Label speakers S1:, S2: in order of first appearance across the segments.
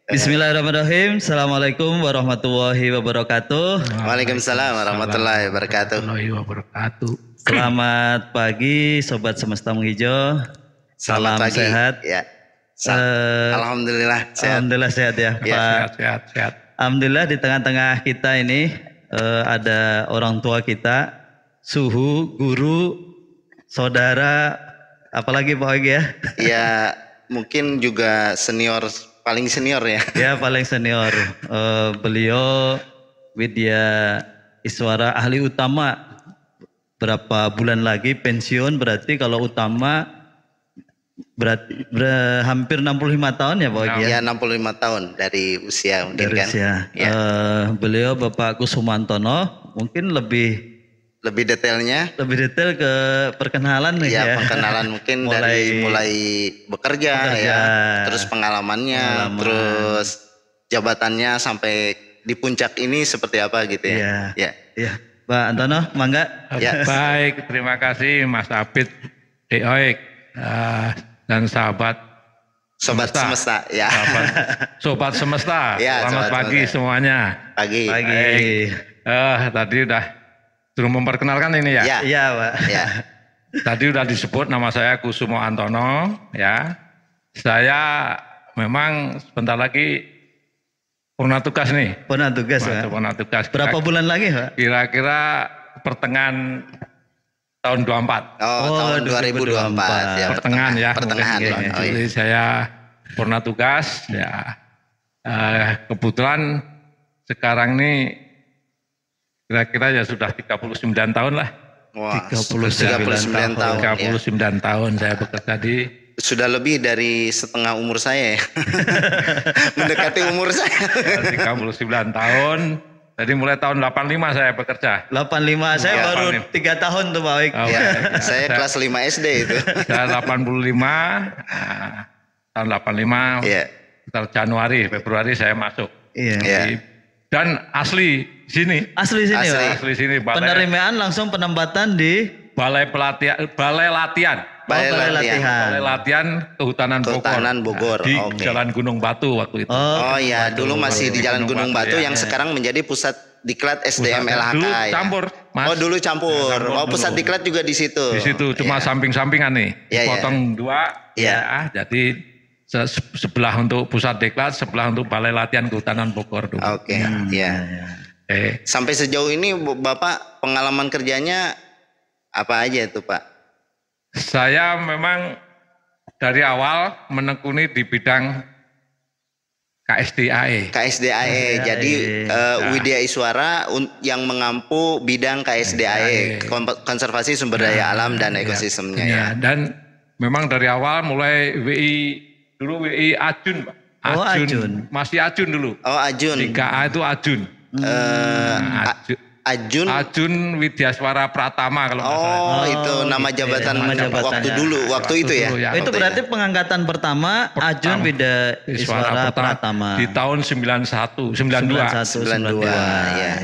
S1: Bismillahirrahmanirrahim. Assalamualaikum warahmatullahi wabarakatuh.
S2: Waalaikumsalam warahmatullahi wabarakatuh.
S1: Selamat pagi Sobat Semesta Menghijau.
S2: Selamat pagi.
S1: Sehat.
S2: Ya. Alhamdulillah sehat.
S1: Alhamdulillah sehat ya,
S2: Ya,
S1: Pak.
S3: Sehat.
S1: Alhamdulillah di tengah-tengah kita ini ada orang tua kita, suhu, guru, saudara, apalagi Pak Ogi ya?
S2: Ya, mungkin juga paling senior ya.
S1: Ya paling senior. Beliau Widya Iswara ahli utama. Berapa bulan lagi pensiun, berarti kalau utama berarti hampir 65 tahun ya Pak Ogi ya?
S2: Ya 65 tahun dari usia mungkin
S1: Dari
S2: kan.
S1: usia.
S2: Ya.
S1: Beliau Bapak Kusumantono mungkin lebih
S2: detail
S1: ke perkenalan nih ya.
S2: Perkenalan mungkin dari mulai bekerja ya, terus pengalamannya, terus jabatannya sampai di puncak ini seperti apa gitu ya.
S1: Ya. Pak Antono, mangga.
S2: Ya.
S3: Baik, terima kasih Mas Apit, Oik, dan sahabat
S2: Sobat Semesta ya.
S3: Sobat Semesta.
S2: Ya,
S3: Selamat pagi semuanya.
S2: Pagi.
S3: Tadi udah suruh memperkenalkan ini ya.
S1: Iya Pak.
S2: Ya.
S3: Tadi udah disebut nama saya Kusumo Antono ya. Saya memang sebentar lagi purna tugas nih.
S1: Purna tugas Pak.
S3: Purna tugas.
S1: Berapa bulan lagi Pak?
S3: Kira-kira pertengahan tahun 24.
S2: Tahun 2024 ya.
S3: Pertengahan ya.
S2: Pertengahan.
S3: Jadi saya purna tugas ya. Kebetulan sekarang ini kira-kira ya sudah 39 tahun lah.
S2: Wah,
S1: 39 tahun.
S3: 39 tahun saya bekerja di.
S2: Sudah lebih dari setengah umur saya ya. Mendekati umur saya.
S3: 39 tahun. Jadi mulai tahun 85 saya bekerja.
S1: 85, saya baru 3 tahun tuh Pak Oik.
S2: Saya kelas 5 SD itu.
S3: Saya 85, tahun 85, sekitar Januari, Februari saya masuk.
S1: Iya.
S3: Dan asli sini.
S1: Asli sini Pak?
S3: Asli sini.
S1: Penerimaan langsung penempatan di?
S3: Balai latihan.
S1: Balai
S3: latihan Kehutanan
S2: Bogor.
S3: Di Jalan Gunung Batu waktu itu.
S2: Oh iya, dulu masih di Jalan Gunung Batu yang sekarang menjadi pusat diklat SDM LHK.
S3: Dulu
S2: ya.
S3: campur, Mas.
S2: Oh dulu campur. Pusat diklat juga di situ.
S3: Di situ cuma samping-sampingan nih. Potong dua. Ya, jadi sebelah untuk pusat diklat, sebelah untuk Balai Latihan Kehutanan Bogor dulu.
S2: Oke. Sampai sejauh ini Bapak pengalaman kerjanya apa aja itu Pak?
S3: Saya memang dari awal menekuni di bidang KSDAE.
S2: Jadi Widya Iswara yang mengampu bidang KSDAE, konservasi sumber daya alam dan ekosistemnya.
S3: Ya. Dan memang dari awal mulai dulu WI Ajun, Pak.
S1: Ajun.
S3: Masih Ajun dulu.
S2: Oh Ajun.
S3: 3A itu Ajun. Ajun Widyaswara Pratama kalau nggak salah.
S2: Itu nama jabatan waktu itu ya.
S1: Itu berarti pengangkatan pertama Ajun Widyaswara Pratama.
S3: Di tahun 92
S2: ya.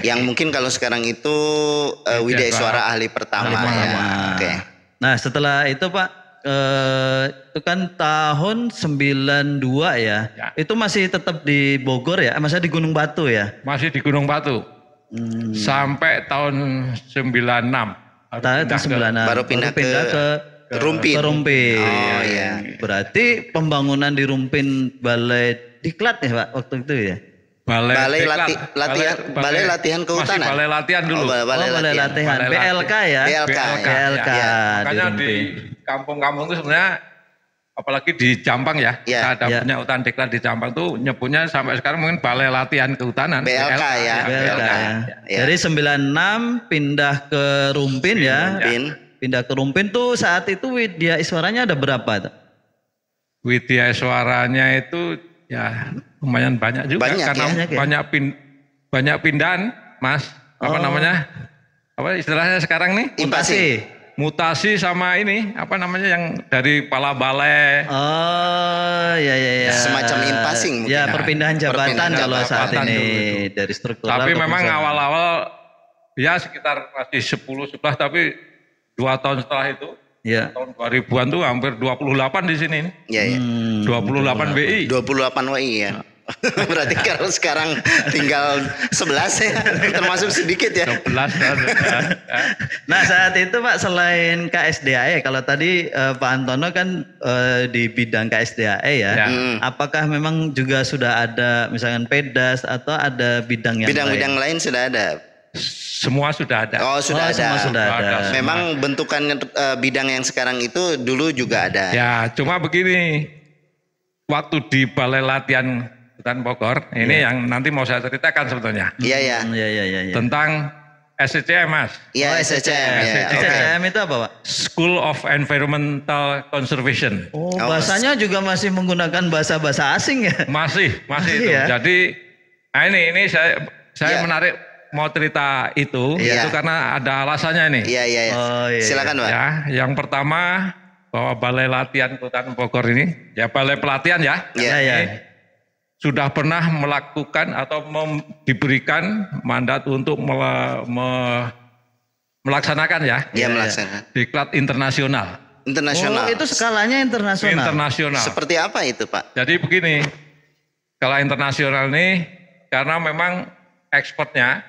S2: Yang mungkin kalau sekarang itu Widya Iswara ahli pertama ya. Oke.
S1: Nah, setelah itu Pak itu kan tahun 92 ya. Itu masih tetap di Bogor ya? Masih di Gunung Batu ya?
S3: Masih di Gunung Batu. Sampai tahun 96.
S2: Baru pindah ke Rumpin.
S1: Oh iya. Berarti pembangunan di Rumpin Balai Diklat ya Pak waktu itu ya?
S2: Balai latihan kehutanan.
S3: Masih balai latihan dulu.
S1: Balai latihan. BLK ya?
S2: BLK.
S3: Makanya di kampung-kampung itu sebenarnya apalagi di Jampang ya, ada punya hutan diklat di Jampang tuh nyebutnya sampai sekarang mungkin Balai Latihan Kehutanan.
S2: BLK ya.
S1: Jadi 96 pindah ke Rumpin ya. Pindah ke Rumpin tuh saat itu Widya Iswaranya ada berapa tuh?
S3: Widya Iswaranya itu ya lumayan banyak juga karena banyak pindahan, Mas. Apa namanya? Apa istilahnya sekarang nih? Mutasi sama ini apa namanya yang dari kepala balai.
S1: Oh ya.
S2: Semacam impasing mungkin.
S1: Ya perpindahan jabatan kalau saat ini dari struktural.
S3: Tapi memang awal-awal ya sekitar masih 10-11 tapi 2 tahun setelah itu
S1: Ya.
S3: Tahun 2000-an tuh hampir 28 di sini.
S2: Iya, iya.
S3: 28 WI.
S2: 28 WI ya. Berarti kalau sekarang tinggal 11 ya, termasuk sedikit ya.
S3: 11 kan.
S1: Nah saat itu Pak, selain KSDAE, kalau tadi Pak Antono kan di bidang KSDAE ya, apakah memang juga sudah ada misalkan PEDAS atau ada bidang yang
S2: bidang-bidang lain sudah ada?
S3: Semua sudah ada.
S2: Oh sudah ada.
S1: Semua sudah ada.
S2: Memang bentukan bidang yang sekarang itu dulu juga ada.
S3: Ya cuma begini, waktu di Balai Latihan Hutan Bogor, ini yang nanti mau saya ceritakan sebetulnya.
S2: Iya, iya.
S1: Iya.
S3: Tentang SCCM, Mas.
S2: Iya, SCCM.
S1: SCCM itu apa Pak?
S3: School of Environmental Conservation.
S1: Oh, bahasanya juga masih menggunakan bahasa-bahasa asing ya?
S3: Masih itu.
S1: Ya?
S3: Jadi, nah ini saya menarik mau cerita itu karena ada alasannya ini.
S2: Iya.
S1: Oh, iya.
S2: Silakan Pak.
S3: Ya, yang pertama bahwa Balai Latihan Hutan Bogor ini, ya Balai Pelatihan ya.
S1: Iya.
S3: Sudah pernah melakukan atau diberikan mandat untuk melaksanakan ya.
S2: Iya, melaksanakan.
S3: Diklat internasional.
S2: Internasional.
S1: Oh, itu skalanya internasional.
S3: Internasional.
S2: Seperti apa itu Pak?
S3: Jadi begini, skala internasional ini karena memang ekspornya,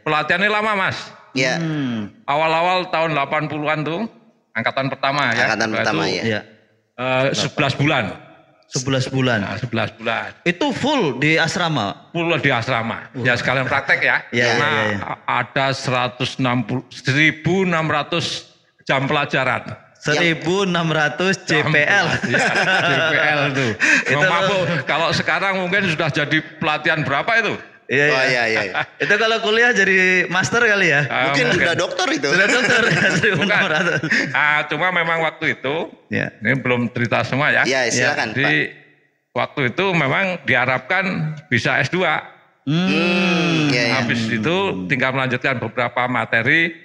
S3: pelatihannya lama Mas.
S2: Iya.
S3: Awal-awal tahun 80-an tuh, angkatan pertama ya.
S2: Angkatan pertama ya.
S3: 11 bulan.
S1: 11 bulan.
S3: Nah, 11 bulan.
S1: Itu full di asrama?
S3: Full di asrama. Ya sekalian praktek ya. Karena ada 1.600 jam pelajaran.
S1: 1.600 JPL.
S3: JPL itu. Kalau sekarang mungkin sudah jadi pelatihan berapa itu?
S2: Iya.
S1: Itu kalau kuliah jadi master kali ya?
S2: Mungkin sudah dokter itu.
S1: Sudah dokter.
S3: Cuma memang waktu itu, ini belum cerita semua ya.
S2: Iya, silakan
S3: Jadi waktu itu memang diharapkan bisa S2. Habis itu tinggal melanjutkan beberapa materi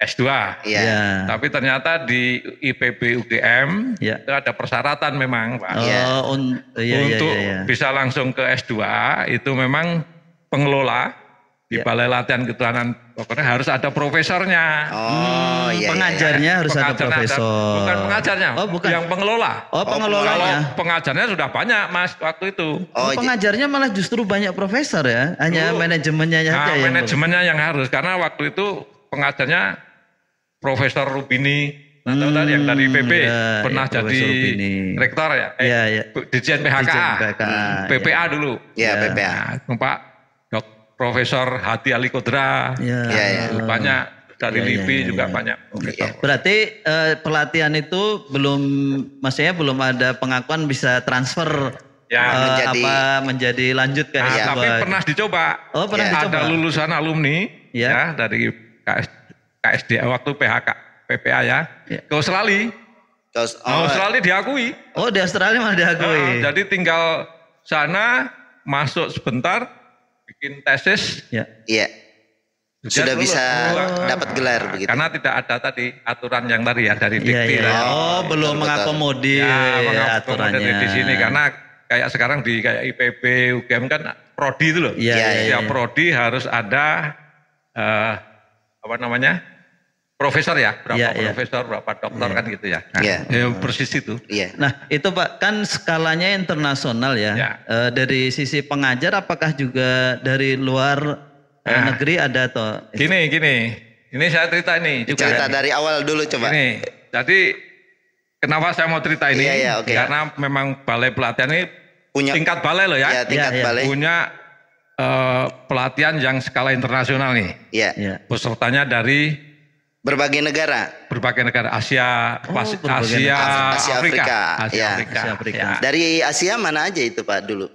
S3: S2.
S2: Iya.
S3: Tapi ternyata di IPB UGM itu ada persyaratan memang, Pak. Untuk bisa langsung ke S2 itu memang pengelola di Balai Latihan Kehutanan Bogor harus ada profesornya.
S1: Pengajarnya harus ada profesor.
S3: Bukan pengajarnya, yang pengelola.
S1: Oh, pengelolanya.
S3: Kalau pengajarnya sudah banyak Mas waktu itu.
S1: Pengajarnya malah justru banyak profesor ya, hanya manajemennya saja yang
S3: manajemennya yang harus, karena waktu itu pengajarnya Profesor Rubini, yang dari IPB pernah jadi rektor ya, Dirjen PHKA, PPA dulu.
S2: Iya, PPA.
S3: Pak Profesor Hadi Ali Kodra, banyak dari LIPI juga banyak.
S1: Berarti pelatihan itu maksudnya belum ada pengakuan bisa transfer menjadi lanjut ke S2.
S3: Tapi pernah dicoba.
S1: Oh, pernah dicoba.
S3: Ada lulusan alumni dari KSD waktu PPA ya, ke Australia. Australia diakui.
S1: Oh, di Australia malah diakui.
S3: Jadi tinggal sana masuk sebentar. Bikin tesis,
S2: sudah bisa dapat gelar begitu.
S3: Karena tidak ada tadi aturan yang tadi ya dari dikti.
S1: Belum mengakomodir aturannya
S3: di sini, karena kayak sekarang di kayak IPB, UGM kan prodi itu loh. Setiap prodi harus ada profesor ya, profesor, berapa dokter kan gitu ya. Persis itu.
S1: Nah itu Pak, kan skalanya internasional ya. Dari sisi pengajar apakah juga dari luar negeri ada atau?
S3: Gini. Ini saya cerita ini juga.
S2: Cerita dari awal dulu coba.
S3: Jadi kenapa saya mau cerita ini? Karena memang Balai Pelatihan ini punya tingkat balai loh ya.
S2: Tingkat balai.
S3: Punya pelatihan yang skala internasional nih. Pesertanya dari
S2: berbagai negara
S3: Asia, Afrika.
S2: Dari Asia mana aja itu Pak dulu?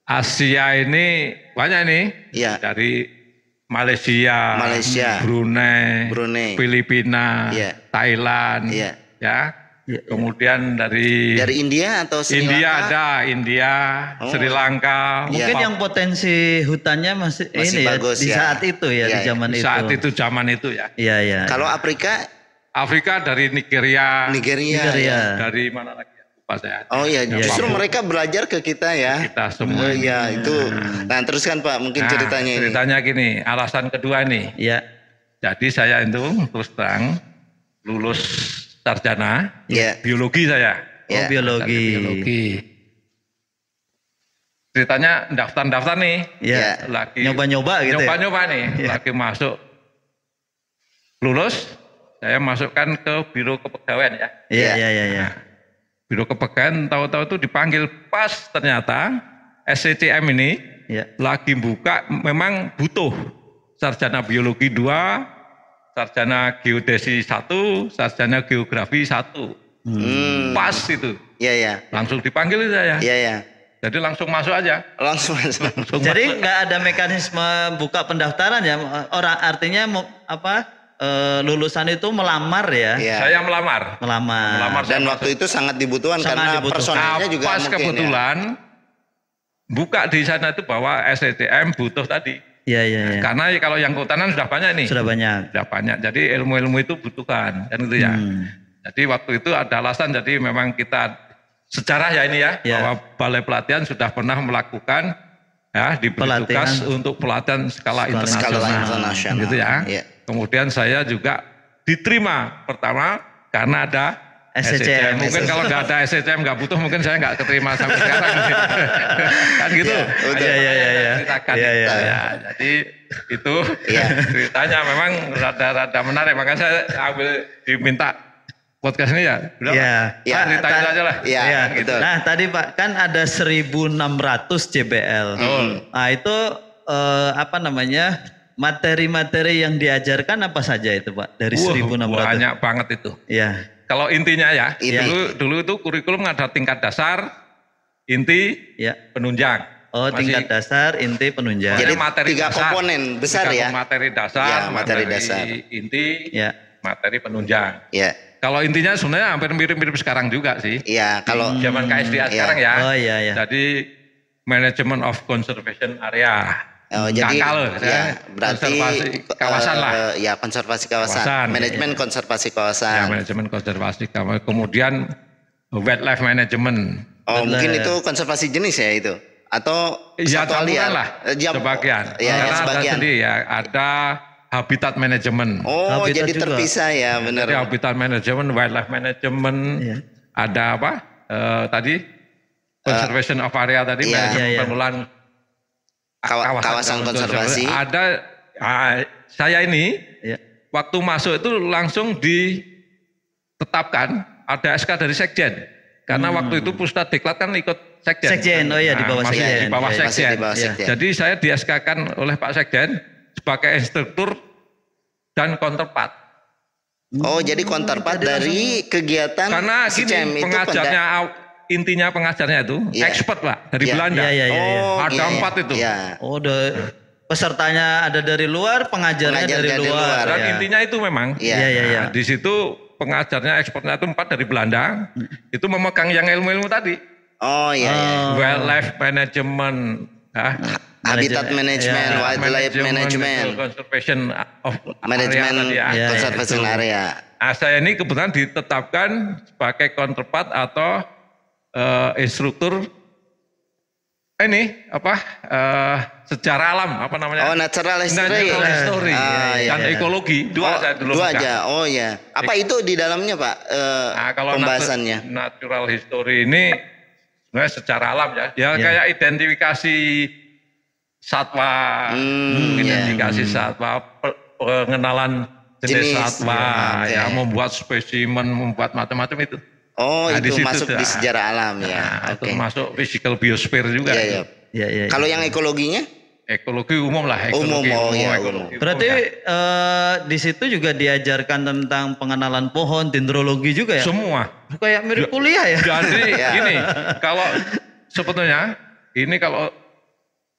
S3: Asia ini banyak nih. Dari Malaysia, Brunei, Filipina, Thailand, kemudian dari
S2: India atau Sri Lanka?
S3: India, Sri Lanka.
S1: Mungkin yang potensi hutannya masih ini bagus di saat itu ya, di zaman itu.
S3: Saat itu zaman itu ya.
S1: Iya.
S2: Kalau Afrika
S3: dari Nigeria.
S2: Dari
S3: mana lagi? Lupa saya.
S2: Justru mereka belajar ke kita ya.
S3: Kita semua.
S2: Itu. Nah, teruskan Pak, mungkin ceritanya ini.
S3: Ceritanya gini, alasan kedua nih. Jadi saya itu terus terang lulus sarjana
S2: Iya.
S3: biologi saya.
S2: Iya.
S3: Biologi. Ceritanya daftar nih.
S1: Iya.
S3: Lagi
S1: nyoba-nyoba gitu.
S3: Nyoba-nyoba nih.
S1: Iya.
S3: Lagi masuk lulus, saya masukkan ke biro kepegawaian ya.
S1: Iya.
S3: Biro kepegawaian tahu-tahu itu dipanggil pas ternyata SCCM ini lagi buka memang butuh sarjana biologi 2, sarjana geodesi 1, sarjana geografi 1. Pas itu.
S2: Iya.
S3: Langsung dipanggil saya.
S2: Iya.
S3: Jadi langsung masuk aja.
S2: Langsung
S1: Jadi nggak ada mekanisme buka pendaftaran ya. Orang artinya lulusan itu melamar ya.
S2: Iya.
S3: Saya melamar.
S2: Dan waktu itu sangat dibutuhkan karena personilnya juga
S3: pas
S2: mungkin
S3: kebetulan buka di sana itu bahwa SDM butuh tadi.
S1: Iya.
S3: Karena kalau yang kehutanan sudah banyak nih.
S1: Sudah banyak.
S3: Jadi ilmu-ilmu itu butuhkan kan gitu ya. Jadi waktu itu ada alasan, jadi memang kita sejarah ya ini ya, bahwa Balai Pelatihan sudah pernah melakukan ya diberi tugas untuk pelatihan skala internasional gitu ya. Kemudian saya juga diterima pertama karena ada SCCM. Mungkin kalau nggak ada SCCM nggak butuh, mungkin saya nggak keterima sampai sekarang. Kan gitu. Iya. Jadi itu ceritanya memang rada menarik. Makanya saya diminta podcast ini ya. Ceritain aja lah.
S2: Iya,
S1: gitu. Nah tadi Pak kan ada 1.600 JBL. Nah itu materi-materi yang diajarkan apa saja itu Pak dari 1.600?
S3: Banyak banget itu.
S1: Iya.
S3: Kalau intinya ya, dulu itu kurikulum ada tingkat dasar, inti, penunjang.
S1: Oh, tingkat dasar, inti, penunjang.
S2: Jadi
S3: materi
S2: 3 komponen besar ya.
S3: Materi dasar, materi inti, materi penunjang.
S2: Iya.
S3: Kalau intinya sebenarnya hampir mirip-mirip sekarang juga sih.
S2: Iya, kalau
S3: zaman KSDA sekarang ya.
S1: Oh iya.
S3: Jadi Management of Conservation Area.
S2: Jadi berarti
S3: konservasi kawasan lah.
S2: Ya, konservasi kawasan. Manajemen konservasi kawasan.
S3: Ya, manajemen konservasi kawasan. Kemudian wildlife management.
S2: Mungkin itu konservasi jenis ya itu. Atau
S3: satu aliran lah. Sebagian. Karena ada sendiri ya, ada habitat management.
S2: Habitat jadi juga terpisah ya, benar.
S3: Jadi habitat management, wildlife management. Ada apa? Tadi conservation of area tadi, pengelolaan kawasan konservasi. Ada saya ini waktu masuk itu langsung ditetapkan ada SK dari Sekjen. Karena waktu itu Pusdiklat kan ikut Sekjen.
S1: Di bawah Sekjen.
S3: Di bawah Sekjen. Jadi saya di SK-kan oleh Pak Sekjen sebagai instruktur dan counterpart.
S2: Jadi counterpart dari kegiatan
S3: karena gini, pengajarnya intinya pengajarnya itu expert Pak dari Belanda. Ada 4 itu.
S1: Pesertanya ada dari luar, pengajarnya dari luar.
S3: Dan intinya itu memang. Di situ pengajarnya expertnya itu 4 dari Belanda. Itu memegang yang ilmu-ilmu tadi. Wildlife management,
S2: habitat management, wildlife management,
S3: conservation of
S2: management, conservation area.
S3: Saya ini kebetulan ditetapkan sebagai counterpart atau instruktur sejarah alam
S2: natural history
S3: dan ekologi
S2: dua aja. Apa itu di dalamnya Pak
S3: kalau
S2: pembahasannya?
S3: Natural history ini sebenarnya secara alam ya kayak identifikasi satwa, pengenalan jenis satwa, membuat spesimen, membuat macam-macam itu.
S2: Itu masuk di sejarah alam ya.
S3: Itu masuk physical biosphere juga.
S2: Kalau yang ekologinya?
S3: Ekologi umum lah.
S2: Umum.
S1: Berarti di situ juga diajarkan tentang pengenalan pohon, dendrologi juga ya?
S3: Semua.
S1: Kayak mirip kuliah ya?
S3: Jadi gini, kalau sebetulnya ini kalau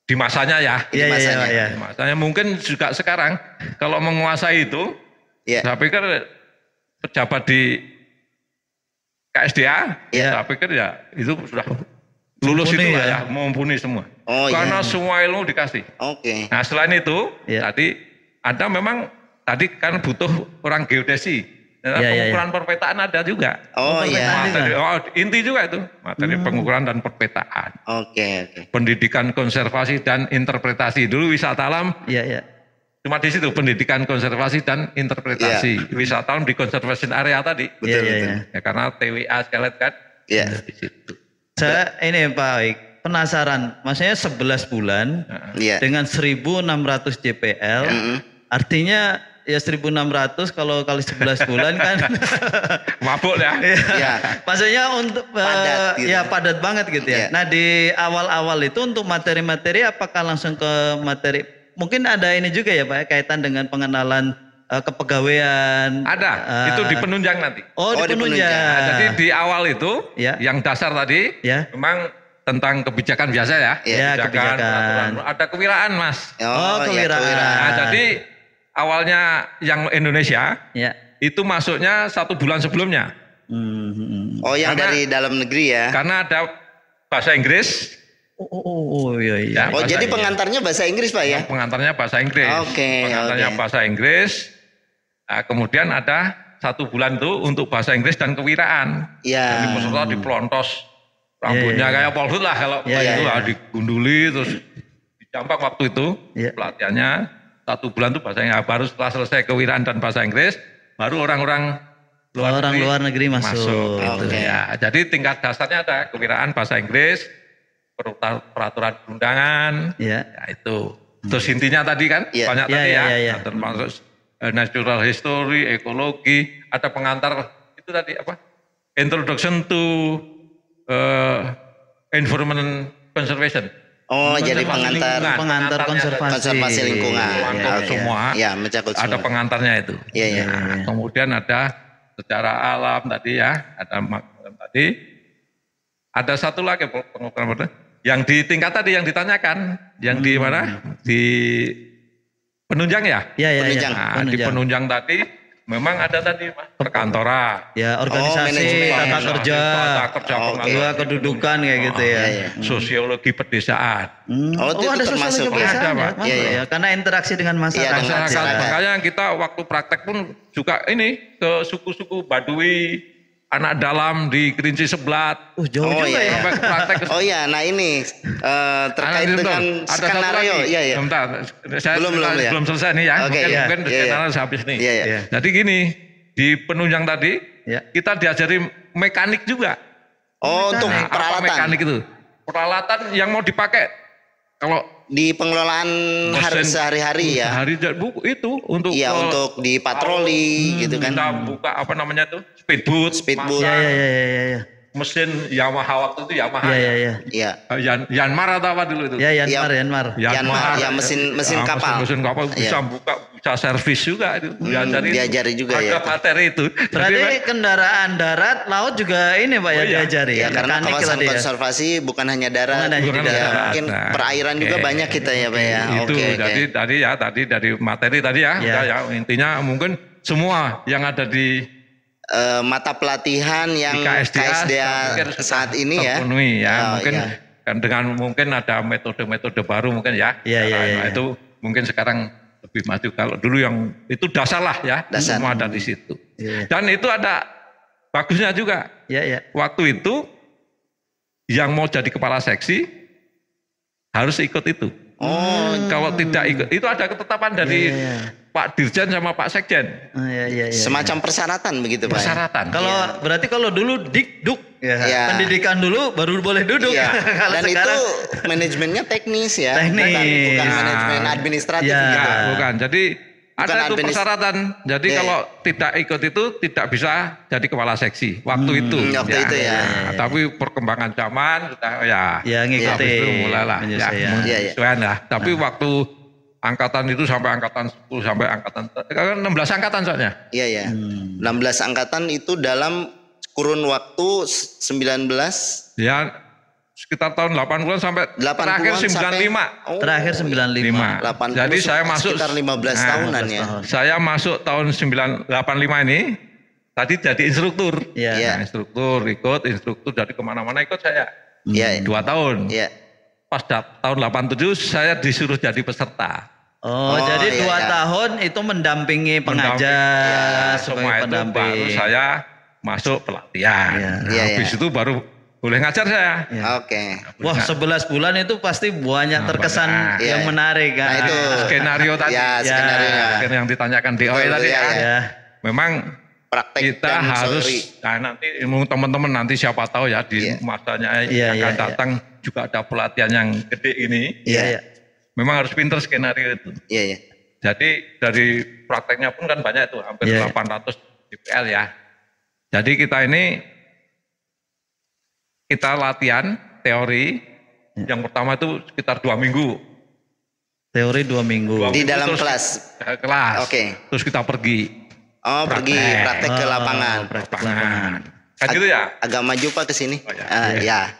S3: di masanya ya. Di masanya mungkin juga sekarang kalau menguasai itu, saya pikir pejabat di KSDA, saya pikir ya itu sudah lulus itu ya, mumpuni semua. Karena semua ilmu dikasih. Nah selain itu, tadi ada memang tadi kan butuh orang geodesi. Pengukuran perpetaan ada juga. Inti juga itu materi pengukuran dan perpetaan. Pendidikan konservasi dan interpretasi. Dulu wisata alam cuma di situ pendidikan konservasi dan interpretasi. Wisatawan di conservation area tadi.
S2: Betul.
S3: Ya, karena TWA sekalian kan.
S2: Iya.
S3: Di situ.
S1: Saya ini Pak Aik, penasaran, maksudnya 11 bulan dengan 1.600 JPL, artinya ya 1.600 kalau kali 11 bulan kan
S3: mabuk ya.
S1: Maksudnya untuk padat, gitu. Ya padat banget gitu ya. Nah di awal-awal itu untuk materi-materi apakah langsung ke materi? Mungkin ada ini juga ya Pak, kaitan dengan pengenalan kepegawaian.
S3: Ada, itu di penunjang nanti.
S1: Oh, di penunjang.
S3: Nah, jadi di awal itu, yang dasar tadi, memang tentang kebijakan biasa ya. Kebijakan. Ada kewiraan Mas.
S1: Oh, kewiraan.
S3: Nah, jadi awalnya yang Indonesia, itu masuknya 1 bulan sebelumnya.
S2: Oh, yang dari dalam negeri ya?
S3: Karena ada bahasa Inggris.
S1: Iya.
S2: Oh, jadi pengantarnya bahasa Inggris Pak ya?
S3: Pengantarnya bahasa Inggris. Pengantarnya bahasa Inggris. Nah, kemudian ada 1 bulan itu untuk bahasa Inggris dan kewiraan. Jadi peserta dipelontos, rambutnya kayak polhut lah kalau itu lah, digunduli terus dicampak waktu itu pelatihannya 1 bulan itu bahasa Inggris. Baru setelah selesai kewiraan dan bahasa Inggris, baru orang-orang
S1: luar negeri masuk.
S3: Gitu. Ya, jadi tingkat dasarnya ada kewiraan bahasa Inggris, peraturan undangan, ya itu. Terus intinya tadi kan banyak tadi termasuk natural history, ekologi, ada pengantar itu tadi apa? Introduction to environment conservation.
S2: Oh, jadi pengantar konservasi lingkungan.
S3: Semua.
S2: Mencakup semua.
S3: Ada pengantarnya itu. Kemudian ada secara alam tadi ya, ada tadi. Ada satu lagi pengukuran yang di tingkat tadi yang ditanyakan, yang di mana? Di penunjang ya?
S2: Penunjang.
S3: Nah, di penunjang tadi memang ada tadi perkantoran.
S1: Ya, organisasi, tata kerja, kedudukan kayak gitu ya.
S3: Sosiologi pedesaan.
S2: Itu
S1: ada
S2: termasuk
S1: ada Pak. Karena interaksi dengan masyarakat.
S3: Makanya kita waktu praktek pun juga ini ke suku-suku Baduy, anak dalam di Kerinci Seblat.
S1: Jauh juga ya.
S3: Sampai praktek.
S2: Nah ini terkait dengan skenario.
S3: Saya belum selesai nih ya. Mungkin skenario habis nih. Jadi gini, di penunjang tadi kita diajari mekanik juga.
S2: Untuk peralatan.
S3: Mekanik itu. Peralatan yang mau dipakai kalau
S2: di pengelolaan sehari-hari ya.
S3: Itu untuk
S2: untuk di patroli gitu kan.
S3: Kita buka apa namanya tuh? Speedboat.
S1: Iya.
S3: Mesin Yamaha waktu itu Yamaha. Yanmar atau apa dulu itu?
S1: Yanmar.
S2: Ya mesin kapal.
S3: Mesin kapal bisa buka, bisa servis juga itu.
S2: Diajari juga
S3: ada materi itu.
S1: Berarti kendaraan darat, laut juga ini Pak diajari ya.
S2: Karena kawasan konservasi bukan hanya darat, mungkin perairan juga banyak kita ya Pak ya.
S3: Itu jadi tadi dari materi tadi ya. Intinya mungkin semua yang ada di
S2: mata pelatihan yang KSDA saat ini
S3: terpenuhi mungkin kan dengan mungkin ada metode-metode baru mungkin ya. Itu mungkin sekarang lebih maju. Kalau dulu yang itu dasar lah ya, semua ada di situ. Dan itu ada bagusnya juga. Waktu itu yang mau jadi kepala seksi harus ikut itu. Kalau tidak ikut, itu ada ketetapan dari Pak Dirjen sama Pak Sekjen.
S2: Semacam persyaratan begitu Pak.
S3: Persyaratan.
S1: Berarti kalau dulu dikduk, pendidikan dulu baru boleh duduk.
S2: Dan sekarang, itu manajemennya teknis ya. Bukan manajemen administratif gitu.
S3: Bukan. Jadi ada itu persyaratan. Jadi kalau tidak ikut itu tidak bisa jadi kepala seksi waktu itu. Tapi perkembangan zaman kita
S1: ngikutin.
S3: Itu mulailah. Tapi waktu angkatan itu sampai angkatan 10 sampai angkatan 16 angkatan soalnya.
S2: 16 angkatan itu dalam kurun waktu 19 sekitar tahun 80-an sampai terakhir 95.
S1: Terakhir 95.
S3: Jadi saya masuk
S2: sekitar 15 tahunan ya.
S3: Saya masuk tahun 85 ini tadi jadi instruktur. Instruktur dari kemana-mana ikut saya. 2 tahun. Pas tahun 87 saya disuruh jadi peserta.
S1: Jadi 2 tahun itu mendampingi pengajar,
S3: semua itu baru saya masuk pelatihan. Habis itu baru boleh ngajar saya.
S1: Ya.
S2: Oke.
S1: Wah 11 bulan itu pasti banyak terkesan yang menarik kan.
S2: Nah itu
S3: skenario tadi.
S2: Ya, skenario
S3: yang ditanyakan DOE tadi ya. Memang
S2: praktek
S3: kita harus, nah nanti teman-teman nanti siapa tahu ya di masanya yang akan datang juga ada pelatihan yang gede ini.
S2: Iya.
S3: Memang harus pinter skenario itu.
S2: Iya.
S3: Jadi dari prakteknya pun kan banyak itu, hampir 800 DPL ya. Jadi kita latihan teori, yang pertama itu sekitar 2 minggu.
S1: Teori 2 minggu.
S2: Di dalam kelas? Oke.
S3: Terus kita pergi.
S2: Oh praktek ke lapangan.
S3: Kan gitu ya?
S2: Agak maju Pak ke sini.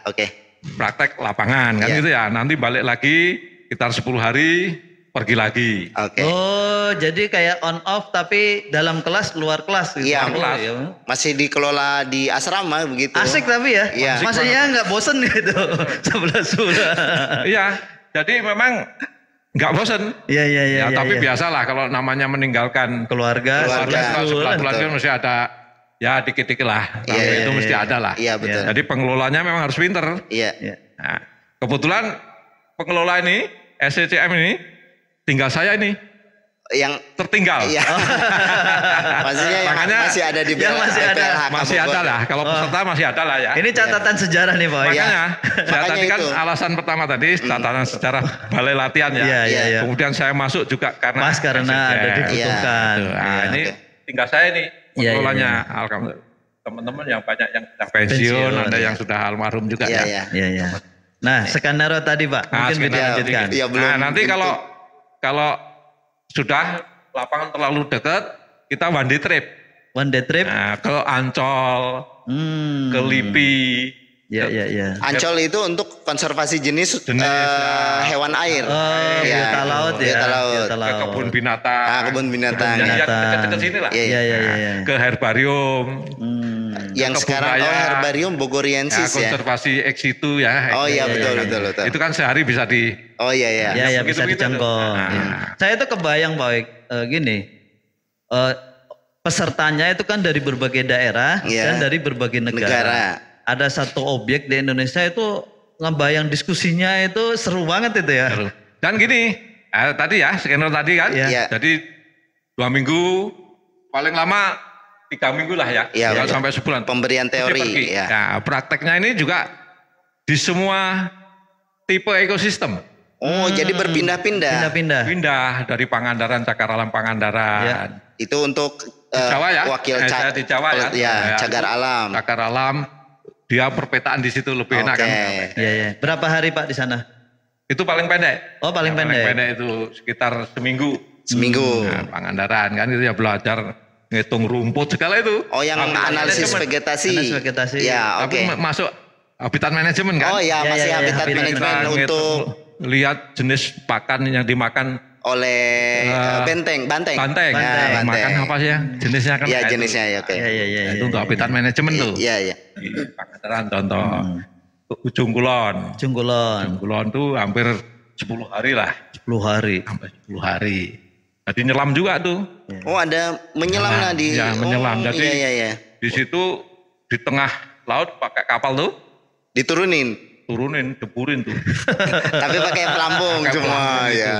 S2: Oke.
S3: Praktek lapangan kan gitu ya. Nanti balik lagi sekitar 10 hari pergi lagi.
S2: Oke.
S1: Oh jadi kayak on off tapi dalam kelas luar kelas gitu.
S2: Iya kelas. Masih dikelola di asrama begitu.
S1: Asik tapi ya.
S2: Iya.
S1: Maksudnya nggak bosen gitu 11 bulan.
S3: Iya. Jadi memang nggak bosen.
S1: Iya.
S3: Tapi biasalah kalau namanya meninggalkan
S1: keluarga
S3: 11 bulan kan mesti ada ya dikit-dikit lah. Itu mesti ada lah.
S2: Iya betul.
S3: Jadi pengelolanya memang harus pinter.
S2: Iya.
S3: Nah, kebetulan pengelola ini SCCM ini tinggal saya ini
S2: yang
S3: tertinggal.
S2: Iya. Maksudnya yang masih ada di
S3: masih ada lah. Kalau peserta masih ada lah ya.
S1: Ini catatan sejarah nih Pak.
S3: Makanya saya tadi kan alasan pertama tadi catatan sejarah balai latihan ya.
S1: Iya.
S3: Kemudian saya masuk juga karena
S1: ada dibutuhkan.
S3: Nah, ini tinggal saya nih pengelolanya. Alhamdulillah. Teman-teman yang banyak yang sudah pensiun, ada yang sudah almarhum juga ya.
S1: Iya. Nah, skenario tadi Pak, mungkin bisa dilanjutkan.
S3: Nah, nanti kalau sudah lapangan terlalu dekat, kita one day trip.
S1: One day trip?
S3: Nah, ke Ancol, ke Lipi.
S1: Iya.
S2: Ancol itu untuk konservasi jenis hewan air.
S1: Biota laut ya.
S3: Ke kebun binatang.
S2: Kebun binatang.
S3: Dekat sini lah.
S1: Iya.
S3: Ke herbarium.
S2: Yang sekarang herbarium Bogoriensis ya.
S3: Konservasi ex situ ya.
S2: Oh iya betul.
S3: Itu kan sehari bisa di.
S2: Oh iya.
S1: Iya bisa dijangkau. Saya itu kebayang Pak gini. Pesertanya itu kan dari berbagai daerah dan dari berbagai negara. Ada satu objek di Indonesia itu ngebayang diskusinya itu seru banget itu ya.
S3: Dan gini, tadi ya skenario tadi kan. Jadi 2 minggu, paling lama 3 minggu lah ya. Sampai sebulan.
S2: Pemberian teori.
S3: Nah, prakteknya ini juga di semua tipe ekosistem.
S2: Oh, jadi berpindah-pindah.
S3: Pindah dari Pangandaran, Cakaralam Pangandaran.
S2: Itu untuk
S3: Jawa ya.
S2: Wakil
S3: di Jawa ya.
S2: Cagar alam.
S3: Cakar alam. Dia perpetaan di situ lebih enak kan.
S1: Iya. Berapa hari Pak di sana?
S3: Itu paling pendek.
S1: Oh, paling pendek.
S3: Paling pendek itu sekitar seminggu.
S2: Nah,
S3: Pangandaran kan itu ya belajar ngitung rumput segala itu.
S2: Oh, yang analisis vegetasi. Ya,
S3: Tapi masuk habitat manajemen kan?
S2: Oh ya, masih habitat manajemen untuk
S3: lihat jenis pakan yang dimakan
S2: oleh banteng.
S3: Makan apa sih ya? Jenisnya kan?
S2: Iya, jenisnya ya. Oke.
S1: Iya.
S3: Itu untuk habitat manajemen tuh.
S2: Iya.
S3: Pangandaran contoh. Ujung Kulon. Ujung Kulon tuh hampir 10 hari lah.
S1: 10 hari.
S3: Sampai 10 hari. Jadi nyelam juga tuh.
S2: Oh, ada menyelam di.
S3: Ya, menyelam. Jadi di situ di tengah laut pakai kapal tuh.
S2: Turunin,
S3: deburin tuh.
S2: Tapi pakai pelampung semua ya.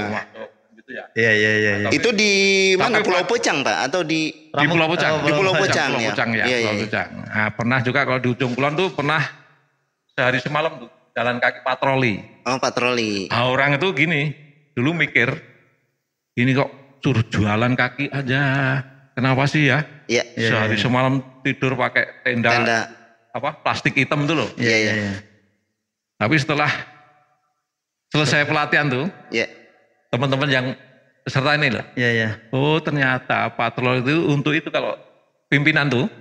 S3: Gitu ya.
S1: Iya.
S2: Itu di mana? Pulau Pocang Pak atau di
S3: Pulau Pocang?
S2: Di Pulau Pocang
S3: ya. Pulau Pocang. Nah, pernah juga kalau di Ujung Kulon tuh pernah sehari semalam tuh jalan kaki patroli.
S2: Oh, patroli.
S3: Nah, orang itu gini, dulu mikir ini kok suruh jualan kaki aja. Kenapa sih ya?
S2: Iya.
S3: Sehari semalam tidur pakai tenda. Plastik hitam tuh loh.
S2: Iya.
S3: Tapi setelah selesai pelatihan tuh, teman-teman yang peserta ini loh.
S1: Iya.
S3: Oh, ternyata patroli itu untuk itu kalau pimpinan tuh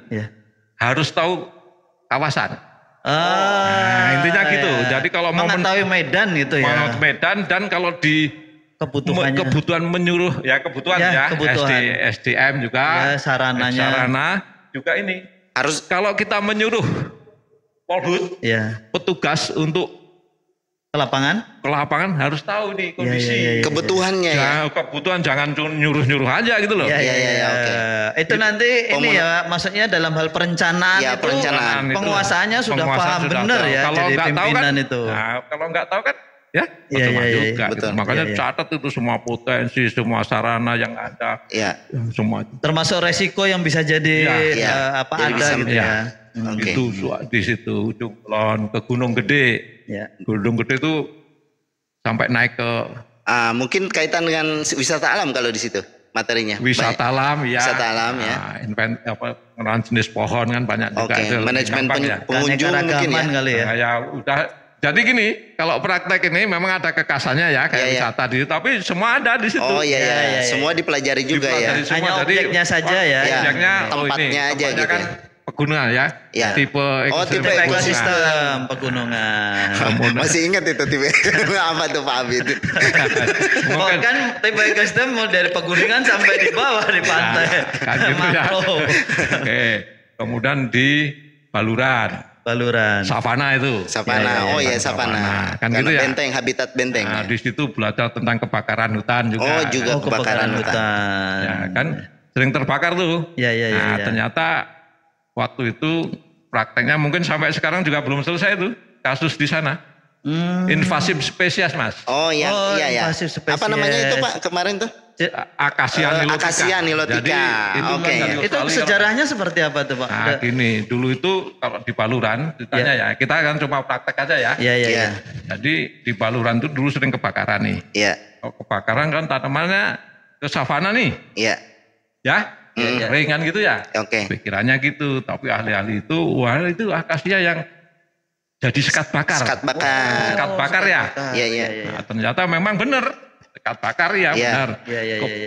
S3: harus tahu kawasan. Nah, intinya gitu. Jadi kalau mau
S1: mengetahui medan gitu ya.
S3: Mengetahui medan dan kalau di kebutuhan menyuruh kebutuhan. SDM juga. Sarana juga ini. Harus kalau kita menyuruh Polhut, petugas untuk
S1: ke lapangan?
S3: Ke lapangan harus tahu nih kondisi.
S2: Kebutuhannya ya.
S3: Kebutuhan jangan nyuruh-nyuruh aja gitu loh.
S2: Iya, oke.
S1: Itu nanti ini ya, maksudnya dalam hal perencanaan
S2: ya,
S1: itu penguasaannya sudah paham benar ya.
S3: Kalau
S1: jadi
S3: nggak tahu kan,
S1: itu.
S3: Nah, kalau nggak tahu kan ya percuma juga.
S2: Betul.
S3: Gitu. Makanya catat itu semua potensi, semua sarana yang ada.
S2: Iya.
S3: Semua.
S1: Termasuk resiko yang bisa jadi apa
S2: jadi
S1: ada gitu ya.
S3: Itu di situ Jonglon ke Gunung Gede.
S1: Ya.
S3: Gunung Gede itu sampai naik ke
S2: mungkin kaitan dengan wisata alam kalau di situ materinya.
S3: Wisata alam ya.
S2: Wisata alam ya.
S3: Pengenalan jenis pohon kan banyak juga.
S2: Manajemen pengunjung mungkin ya.
S1: Kali ya.
S3: Ya udah. Jadi gini, kalau praktek ini memang ada kekasannya ya kayak wisata di situ, tapi semua ada di situ.
S2: Oh iya. Semua dipelajari juga ya.
S1: Hanya objeknya saja ya.
S3: Objeknya
S2: tempatnya aja gitu.
S3: Kan pegunungan ya.
S2: Tipe
S1: ekosistem pegunungan.
S2: Masih ingat itu tipe apa tuh Pak Abid?
S1: Kan tipe ekosistem mau dari pegunungan sampai di bawah di pantai.
S3: Kan gitu ya. Oke. Kemudian di Baluran. Savana itu.
S2: Savana. Savana.
S3: Kan gitu ya.
S2: Benteng, habitat benteng.
S3: Nah, di situ belajar tentang kebakaran hutan juga.
S2: Oh, juga kebakaran hutan.
S3: Ya, kan sering terbakar tuh.
S1: Iya.
S3: Ternyata waktu itu prakteknya mungkin sampai sekarang juga belum selesai tuh kasus di sana. Invasif spesies, Mas.
S2: Oh iya.
S1: Invasif spesies.
S2: Apa namanya itu Pak kemarin tuh?
S3: Akasia nilotica.
S2: Akasia nilotica.
S3: Jadi
S1: itu sejarahnya seperti apa tuh Pak?
S3: Nah gini, dulu itu kalau di Baluran ditanya ya, kita kan cuma praktek aja ya.
S1: Iya.
S3: Jadi di Baluran itu dulu sering kebakaran nih.
S2: Iya.
S3: Kebakaran kan tanamannya ke savana nih.
S2: Iya.
S3: Ya, ringan gitu ya.
S2: Oke.
S3: Pikirannya gitu, tapi ahli-ahli itu, wah itu akasia yang jadi sekat bakar.
S2: Sekat bakar
S3: ya.
S2: Iya.
S3: Nah, ternyata memang benar. Sekat bakar ya benar.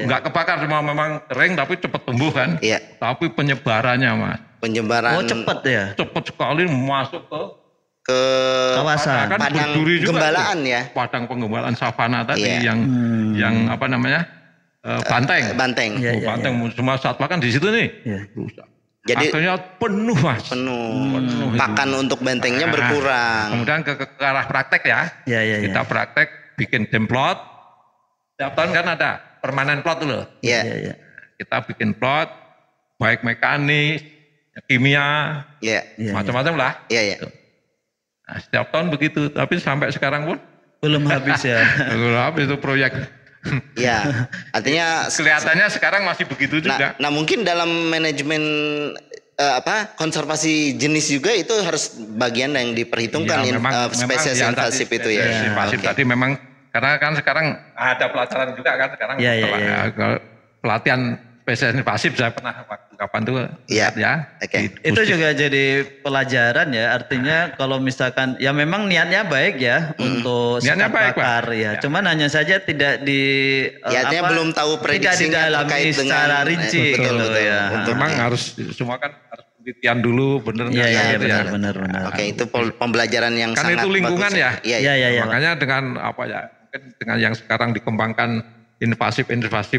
S3: Enggak kebakar, cuma memang kering tapi cepat tumbuh kan.
S2: Iya.
S3: Tapi penyebarannya Mas.
S2: Penyebaran.
S1: Cepat ya.
S3: Cepat sekali masuk
S2: ke
S1: kawasan.
S3: Kan
S2: padang gembalaan ya.
S3: Padang penggembalaan savana tadi yang apa namanya? Banteng.
S2: Banteng
S3: Semua satwa kan di situ nih. Rusak. Jadi akhirnya penuh Mas.
S2: Penuh. Pakan untuk bentengnya berkurang.
S3: Kemudian ke arah praktek ya. Kita praktek bikin demplot. Setiap tahun kan ada permanen plot dulu.
S2: Iya.
S3: Kita bikin plot, baik mekanis, kimia, macam-macam lah.
S2: Iya.
S3: Nah, setiap tahun begitu, tapi sampai sekarang pun
S1: belum habis ya.
S3: Belum habis itu proyek.
S2: Iya, artinya
S3: kelihatannya sekarang masih begitu juga.
S2: Nah mungkin dalam manajemen konservasi jenis juga itu harus bagian yang diperhitungkan spesies invasif itu ya.
S3: Invasif tadi memang karena kan sekarang ada pelajaran juga kan sekarang pelatihan spesies invasif saya pernah kapan tuh
S2: ya.
S1: Itu juga jadi pelajaran ya, artinya kalau misalkan ya memang niatnya baik ya untuk
S3: niatnya baik,
S1: bakar ya. Cuman hanya saja tidak
S2: artinya belum tahu prediksinya
S1: terkait secara rinci
S2: betul
S1: ya.
S3: Memang harus semua kan harus penelitian dulu bener
S1: benar.
S2: Oke, itu pembelajaran yang
S3: kan
S2: sangat
S3: itu lingkungan
S2: bagus.
S3: Ya. Makanya dengan dengan yang sekarang dikembangkan invasif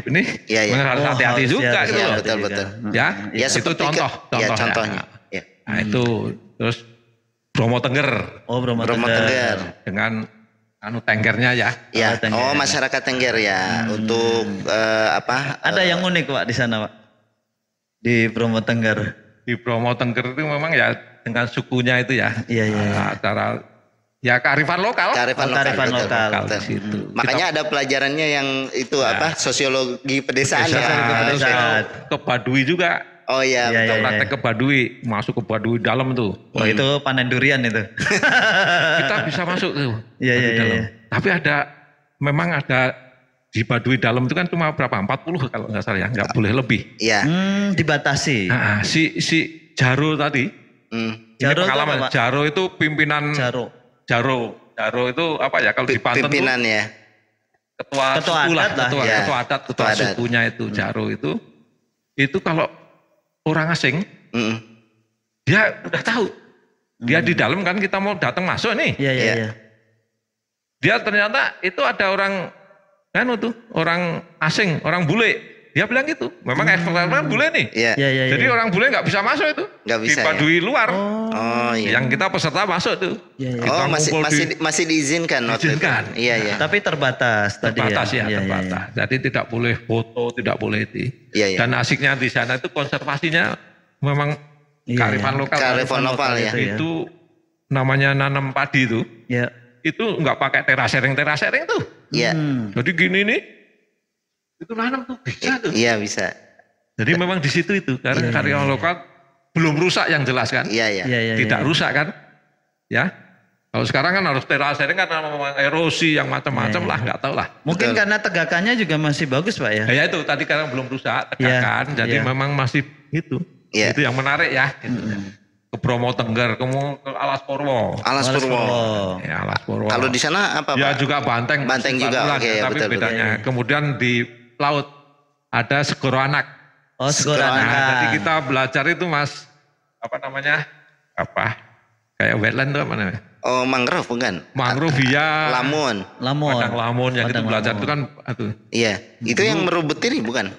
S3: ini harus hati-hati juga gitu loh.
S2: Betul.
S3: Ya itu contohnya. Nah itu terus Bromo Tengger.
S2: Bromo Tengger.
S3: Dengan tenggernya ya.
S2: Masyarakat Tengger ya. Untuk
S1: ada yang unik Pak di sana Pak. Di Bromo Tengger.
S3: Di Bromo Tengger itu memang ya dengan sukunya itu ya.
S1: Iya.
S3: Acara ya kearifan lokal.
S2: Kearifan lokal.
S3: Situ.
S2: Makanya ada pelajarannya yang itu sosiologi pedesaan ya.
S3: Ke Baduy juga.
S2: Oh iya.
S3: Kita praktek ke Baduy, masuk ke Baduy dalam tuh.
S1: Itu panen durian itu.
S3: Kita bisa masuk tuh.
S1: Iya.
S3: Tapi memang ada di Baduy dalam itu kan cuma berapa? 40 kalau nggak salah ya, nggak boleh lebih.
S2: Iya.
S1: Dibatasi.
S3: Nah, si Jaro tadi.
S1: Jaro
S3: pengalaman. Jaro itu pimpinan. Jaro itu apa ya kalau di Banten
S2: pimpinan tuh, ya
S3: ketua adat sukunya itu Jaro itu kalau orang asing dia udah tahu dia di dalam kan kita mau datang masuk nih.
S1: Iya.
S3: Dia ternyata itu ada orang orang asing, orang bule dia bilang gitu. Memang ekspor bule nih.
S2: Iya.
S3: Jadi orang bule nggak bisa masuk itu.
S2: Nggak bisa.
S3: Dipadui luar.
S2: Oh iya.
S3: Yang kita peserta masuk tuh.
S2: Oh masih diizinkan waktu itu. Iya.
S1: Tapi terbatas tadi
S3: terbatas
S1: ya.
S3: Terbatas. Jadi tidak boleh foto, tidak boleh itu.
S2: Iya.
S3: Dan asiknya di sana itu konservasinya memang kearifan lokal.
S2: Kearifan lokal ya.
S3: Itu namanya nanam padi itu.
S1: Iya.
S3: Itu nggak pakai terasering tuh.
S2: Iya.
S3: Jadi gini nih, itu nanam tuh bisa tuh.
S2: Iya bisa.
S3: Jadi memang di situ itu karena karyawan lokal belum rusak yang jelas kan.
S2: Iya.
S3: Tidak rusak kan, ya. Kalau sekarang kan harus terasering karena memang erosi yang macam-macam lah, nggak tahu lah.
S1: Mungkin karena tegakannya juga masih bagus Pak ya.
S3: Ya itu tadi karena belum rusak tegakan, jadi memang masih itu. Itu yang menarik ya. Gitu. Ke Bromo Tengger, ke Alas Purwo.
S2: Alas Purwo.
S3: Ya, Alas Purwo.
S2: Kalau di sana apa Pak?
S3: Ya juga Banteng.
S2: Banteng juga, oke,
S3: tapi
S2: betul,
S3: bedanya. Kemudian di laut ada Segoro Anak.
S1: Oh Segoro Anak.
S3: Jadi kita belajar itu Mas, apa namanya? Kayak wetland itu apa namanya?
S2: Oh mangrove bukan?
S3: Mangrove ya.
S2: Lamun.
S3: Padang lamun yang itu belajar itu kan.
S2: Iya, itu yang merubutiri bukan?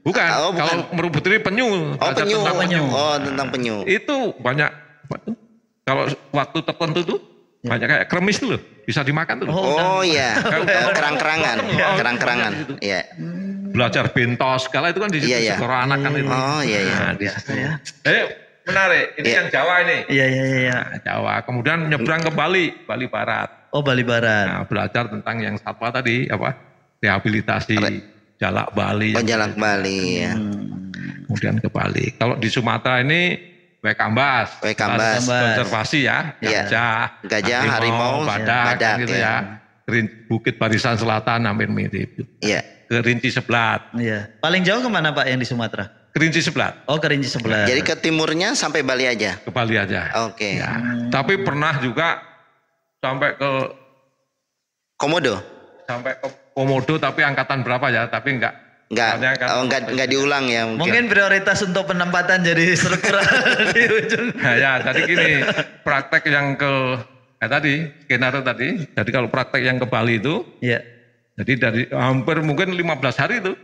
S3: Bukan. Kalau merubutiri penyu.
S2: Oh penyu. Oh tentang penyu.
S3: Itu banyak. Kalau waktu tertentu tuh banyak kayak kremis tuh loh, bisa dimakan tuh.
S2: Oh iya. Kerang-kerangan. Kerang-kerangan. Iya.
S3: Belajar bentos, kalau itu kan di situ Segoro Anak kan itu.
S2: Oh iya.
S3: Menarik. Ini yang Jawa ini.
S1: Iya.
S3: Jawa. Kemudian nyebrang ke Bali Barat.
S1: Oh Bali Barat.
S3: Nah, belajar tentang yang satwa tadi rehabilitasi jalak Bali.
S2: Oh jalak Bali ya.
S3: Kemudian ke Bali. Kalau di Sumatera ini Waikambas. Konservasi ya.
S2: Gajah, harimau,
S3: badak gitu ya. Bukit Barisan Selatan hampir mirip.
S2: Iya.
S3: Kerinci Seblat.
S1: Iya. Paling jauh kemana Pak yang di Sumatera?
S3: Kerinci Seblat.
S1: Oh Kerinci Seblat.
S2: Jadi ke timurnya sampai Bali aja?
S3: Ke Bali aja.
S2: Oke.
S3: Ya. Tapi pernah juga sampai ke
S2: Komodo?
S3: Sampai ke Komodo tapi angkatan berapa ya? Tapi enggak
S2: diulang ya
S1: mungkin prioritas untuk penempatan jadi struktural di ujung.
S3: Ya, jadi gini, praktek yang skenario tadi. Jadi kalau praktek yang ke Bali itu, jadi dari hampir mungkin 15 hari itu.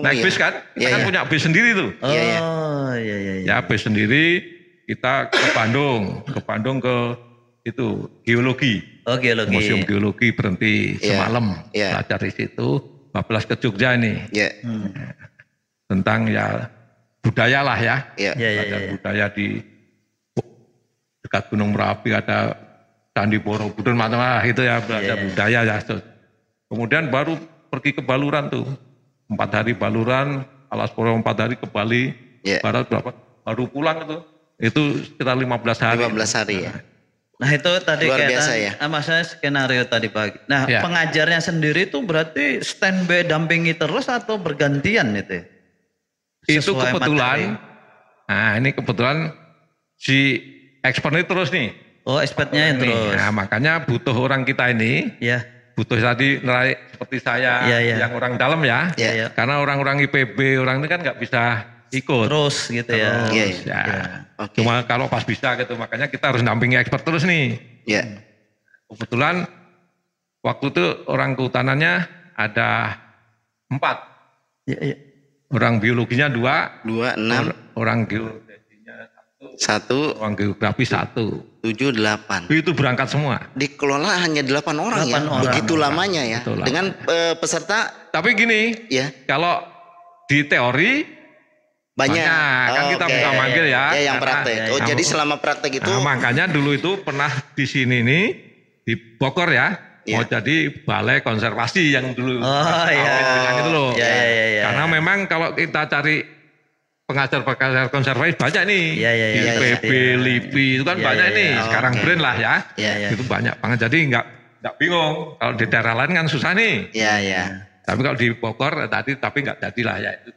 S3: Naik bis kan? Kita kan punya bis sendiri tuh.
S1: Iya.
S3: Ya, bis sendiri kita ke Bandung ke itu geologi.
S1: Oh, geologi.
S3: Museum Geologi berhenti semalam belajar di situ. 14 ke Jogja ini. Tentang budaya lah ya. Budaya di dekat Gunung Merapi ada Candi Borobudur macam-macam itu ya belajar budaya ya. Kemudian baru pergi ke Baluran tuh. 4 hari Baluran, Alas Purwo 4 hari ke Bali. Barat berapa? Baru pulang itu. Itu sekitar 15 hari.
S2: 15 hari ya.
S1: Nah itu tadi
S2: luar biasa ya.
S1: Maksudnya skenario tadi pagi. Nah pengajarnya sendiri itu berarti standby dampingi terus atau bergantian itu?
S3: Itu kebetulan.
S1: Materi.
S3: Nah ini kebetulan si expert ini terus nih.
S1: Oh expertnya yang terus.
S3: Nah makanya butuh orang kita ini. Butuh tadi seperti saya yang orang dalam ya. Karena orang-orang IPB orang ini kan nggak bisa ikut
S1: terus gitu ya.
S3: Cuma kalau pas bisa gitu, makanya kita harus dampingi expert terus nih. Kebetulan waktu itu orang kehutanannya ada 4. Orang biologinya 2,
S2: 6,
S3: orang geodesinya
S2: 1,
S3: orang geografi 1,
S2: 7, 8.
S3: Itu berangkat semua.
S2: Dikelola hanya 8 orang ya. Begitu lamanya ya. Dengan peserta.
S3: Tapi gini, kalau di teori banyak kan kita bisa manggil ya.
S2: Yang praktek. Jadi selama praktek itu.
S3: Makanya dulu itu pernah di sini nih di Bogor ya. Mau jadi balai konservasi yang dulu. Gitu loh. Karena memang kalau kita cari pengajar konservasi banyak nih. Di IPB, LIPI itu kan banyak nih. Sekarang BRIN lah ya. Itu banyak banget. Jadi nggak bingung. Kalau di daerah lain kan susah nih. Tapi kalau di Bogor tapi nggak jadilah ya itu.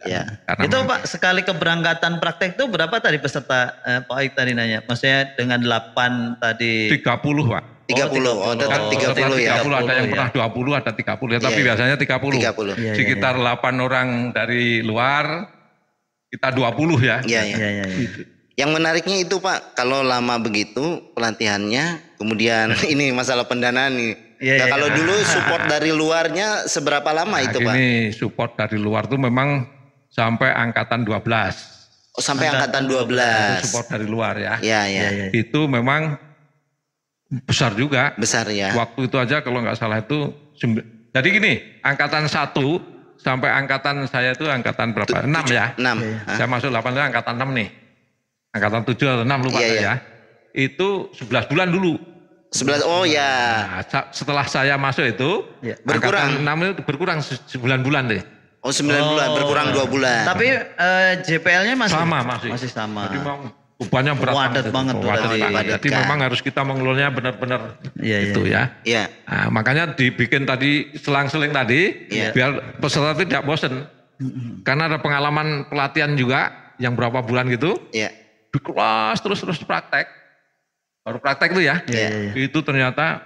S1: Itu Pak sekali keberangkatan praktek itu berapa tadi peserta Pak Aik tadi nanya? Maksudnya dengan 8 tadi?
S3: 30 Pak.
S2: 30, tetap 30 ya.
S3: 30 ada yang pernah 20 ada 30 ya, tapi biasanya 30. Sekitar 8 orang dari luar kita 20 ya.
S2: Yang menariknya itu Pak, kalau lama begitu pelatihannya, kemudian ini masalah pendanaan nih. Kalau dulu support dari luarnya seberapa lama itu Pak?
S3: Ini support dari luar tuh memang sampai angkatan 12.
S2: Oh, sampai angkatan 12.
S3: Itu support dari luar ya.
S2: Iya.
S3: Itu memang besar juga.
S2: Besar ya.
S3: Waktu itu aja kalau nggak salah itu, jadi gini, angkatan 1 sampai angkatan saya itu angkatan berapa? 6 ya.
S2: 6.
S3: Saya masuk 8 itu angkatan 6 nih. Angkatan 7 atau 6 lupa ya. Itu 11 bulan dulu.
S2: 11, oh ya.
S3: Nah, setelah saya masuk itu,
S2: berkurang.
S3: Angkatan 6 itu berkurang 9 bulan deh.
S2: Oh 9 bulan, berkurang 2 bulan.
S1: Tapi JPL-nya masih
S3: sama.
S1: Masih sama.
S3: Jadi memang bebannya berat
S1: banget tuh.
S3: Jadi memang harus kita mengelolanya benar-benar itu ya.
S2: Iya.
S3: Nah, makanya dibikin tadi selang-seling tadi, biar peserta tidak bosen. Karena ada pengalaman pelatihan juga yang berapa bulan gitu.
S2: Iya.
S3: Di kelas terus praktek. Baru praktek tuh ya. Itu ternyata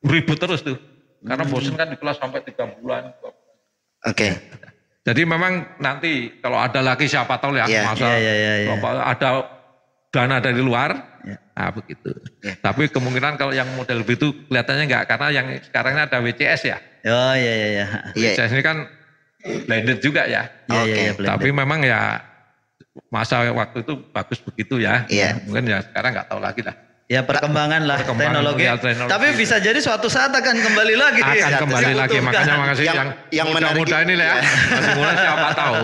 S3: ribut terus tuh. Karena bosen kan di kelas sampai 3 bulan.
S2: Oke.
S3: Jadi memang nanti kalau ada lagi siapa tahu ya, ada dana dari luar, nah begitu. Tapi kemungkinan kalau yang model begitu kelihatannya enggak, karena yang sekarang ini ada WCS ya.
S1: Oh iya.
S3: WCS ini kan blended juga ya. Tapi memang ya masa waktu itu bagus begitu ya. Mungkin ya sekarang nggak tahu lagi lah.
S1: Ya perkembangan teknologi. Tapi bisa jadi suatu saat akan kembali lagi.
S3: Akan kembali lagi, makanya makasih yang muda-muda ini lah ya. Masih mulai siapa tahu.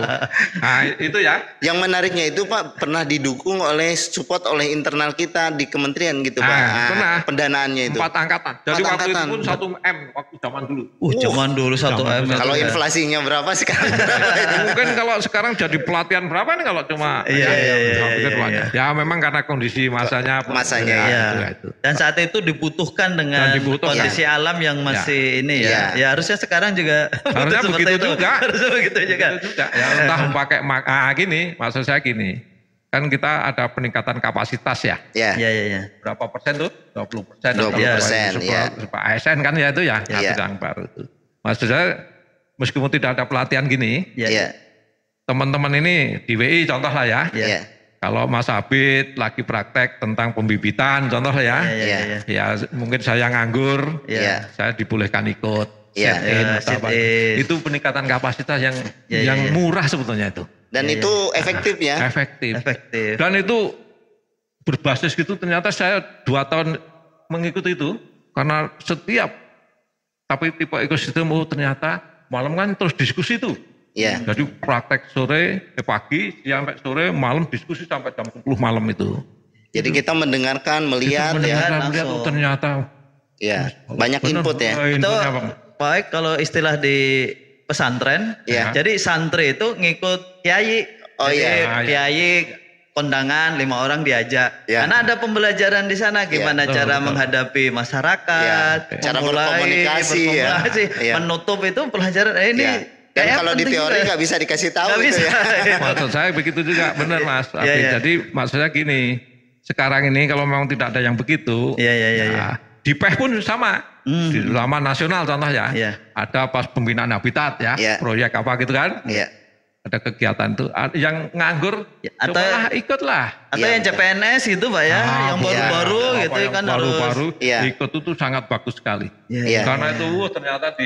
S3: Nah itu ya.
S2: Yang menariknya itu Pak, pernah didukung oleh support oleh internal kita di kementerian gitu Pak.
S3: Pernah.
S2: Pendanaannya itu.
S3: 4 angkatan. Jadi waktu itu pun 1 M waktu zaman dulu.
S1: Zaman dulu 1 M.
S2: Kalau inflasinya berapa sekarang?
S3: Mungkin kalau sekarang jadi pelatihan berapa nih kalau cuma. Ya memang karena kondisi masanya.
S1: Dan saat itu dibutuhkan dengan kondisi alam yang masih ini ya. Ya harusnya sekarang juga
S3: harusnya begitu juga.
S1: Harusnya begitu juga.
S3: Ya entah pakai gini, maksud saya gini. Kan kita ada peningkatan kapasitas ya.
S2: Iya.
S3: Berapa persen tuh? 20%.
S2: 20%.
S3: Pak ASN kan ya itu ya. Yang baru itu. Maksud saya meskipun tidak ada pelatihan gini. Teman-teman ini di WI contoh lah ya. Kalau Mas Abid lagi praktek tentang pembibitan contoh ya, ya mungkin saya nganggur, saya dibolehkan ikut, itu peningkatan kapasitas yang murah sebetulnya itu.
S2: Dan itu efektif ya?
S3: Efektif. Dan itu berbasis gitu ternyata saya 2 tahun mengikuti itu, karena setiap tapi tipe ekosistem ternyata malam kan terus diskusi itu. Jadi praktek pagi, siang sampai sore, malam diskusi sampai jam 10 malam itu.
S2: Jadi kita mendengarkan, melihat
S3: ternyata.
S2: Banyak input ya.
S1: Itu baik kalau istilah di pesantren. Jadi santri itu ngikut kiai. Kiai kondangan 5 orang diajak. Karena ada pembelajaran di sana gimana cara menghadapi masyarakat,
S2: cara berkomunikasi,
S1: menutup itu pelajaran ini.
S2: Dan kalau di teori nggak bisa dikasih tahu gitu ya.
S3: Maksud saya begitu juga, benar Mas. Jadi maksudnya gini, sekarang ini kalau memang tidak ada yang begitu, di PEH pun sama, di Taman Nasional contoh ya, ada pas pembinaan habitat ya, proyek apa gitu kan, ada kegiatan tuh, yang nganggur, cobalah ikutlah.
S1: Atau yang CPNS gitu Pak ya, yang baru-baru gitu kan
S3: baru-baru ikut itu sangat bagus sekali, karena itu ternyata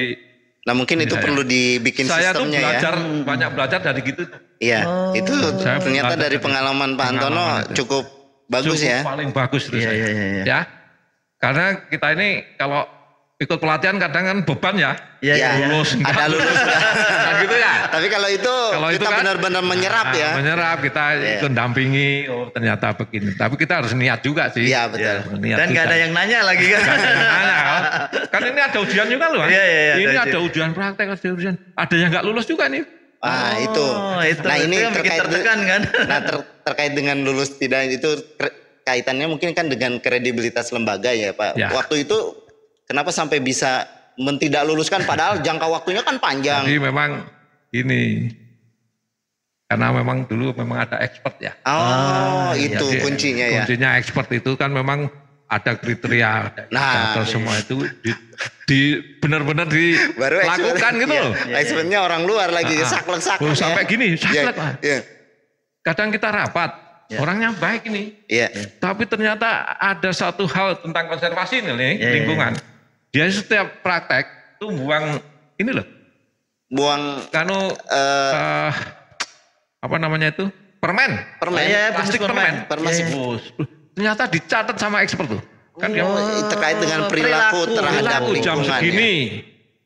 S2: Nah mungkin itu perlu dibikin sistemnya ya.
S3: Saya tuh banyak belajar dari gitu.
S2: Itu ternyata dari pengalaman Pak Antono cukup bagus ya.
S3: Paling bagus itu ya. Karena kita ini kalau ikut pelatihan kadang kan beban ya. Lulus enggak.
S2: Ada lulus
S3: kan gitu ya.
S2: Tapi kalau itu kita kan, benar-benar menyerap ya.
S3: Menyerap, kita ikut dampingi, ternyata begini. Tapi kita harus niat juga sih.
S2: Iya betul.
S1: Dan nggak ada yang nanya lagi kan.
S3: Kan ini ada ujian juga loh. Ini ada ujian praktek, ada ujian. Ada yang nggak lulus juga nih.
S2: Itu. Nah ini terkait dengan lulus tidak itu kaitannya mungkin kan dengan kredibilitas lembaga ya Pak. Waktu itu kenapa sampai bisa tidak luluskan padahal jangka waktunya kan panjang.
S3: Jadi memang ini karena memang dulu memang ada expert ya.
S2: Itu kuncinya ya.
S3: Kuncinya expert itu kan memang ada kriteria. Atau semua itu benar-benar dilakukan gitu loh.
S2: Expertnya orang luar lagi saklek.
S3: Sampai gini saklek. Kadang kita rapat, orangnya baik ini. Tapi ternyata ada satu hal tentang konservasi nih lingkungan. Dia setiap praktek tuh buang ini loh.
S2: Buang
S3: apa namanya itu? Permen. Plastik permen. Ternyata dicatat sama expert tuh. Kan
S2: terkait dengan perilaku terhadap lingkungan.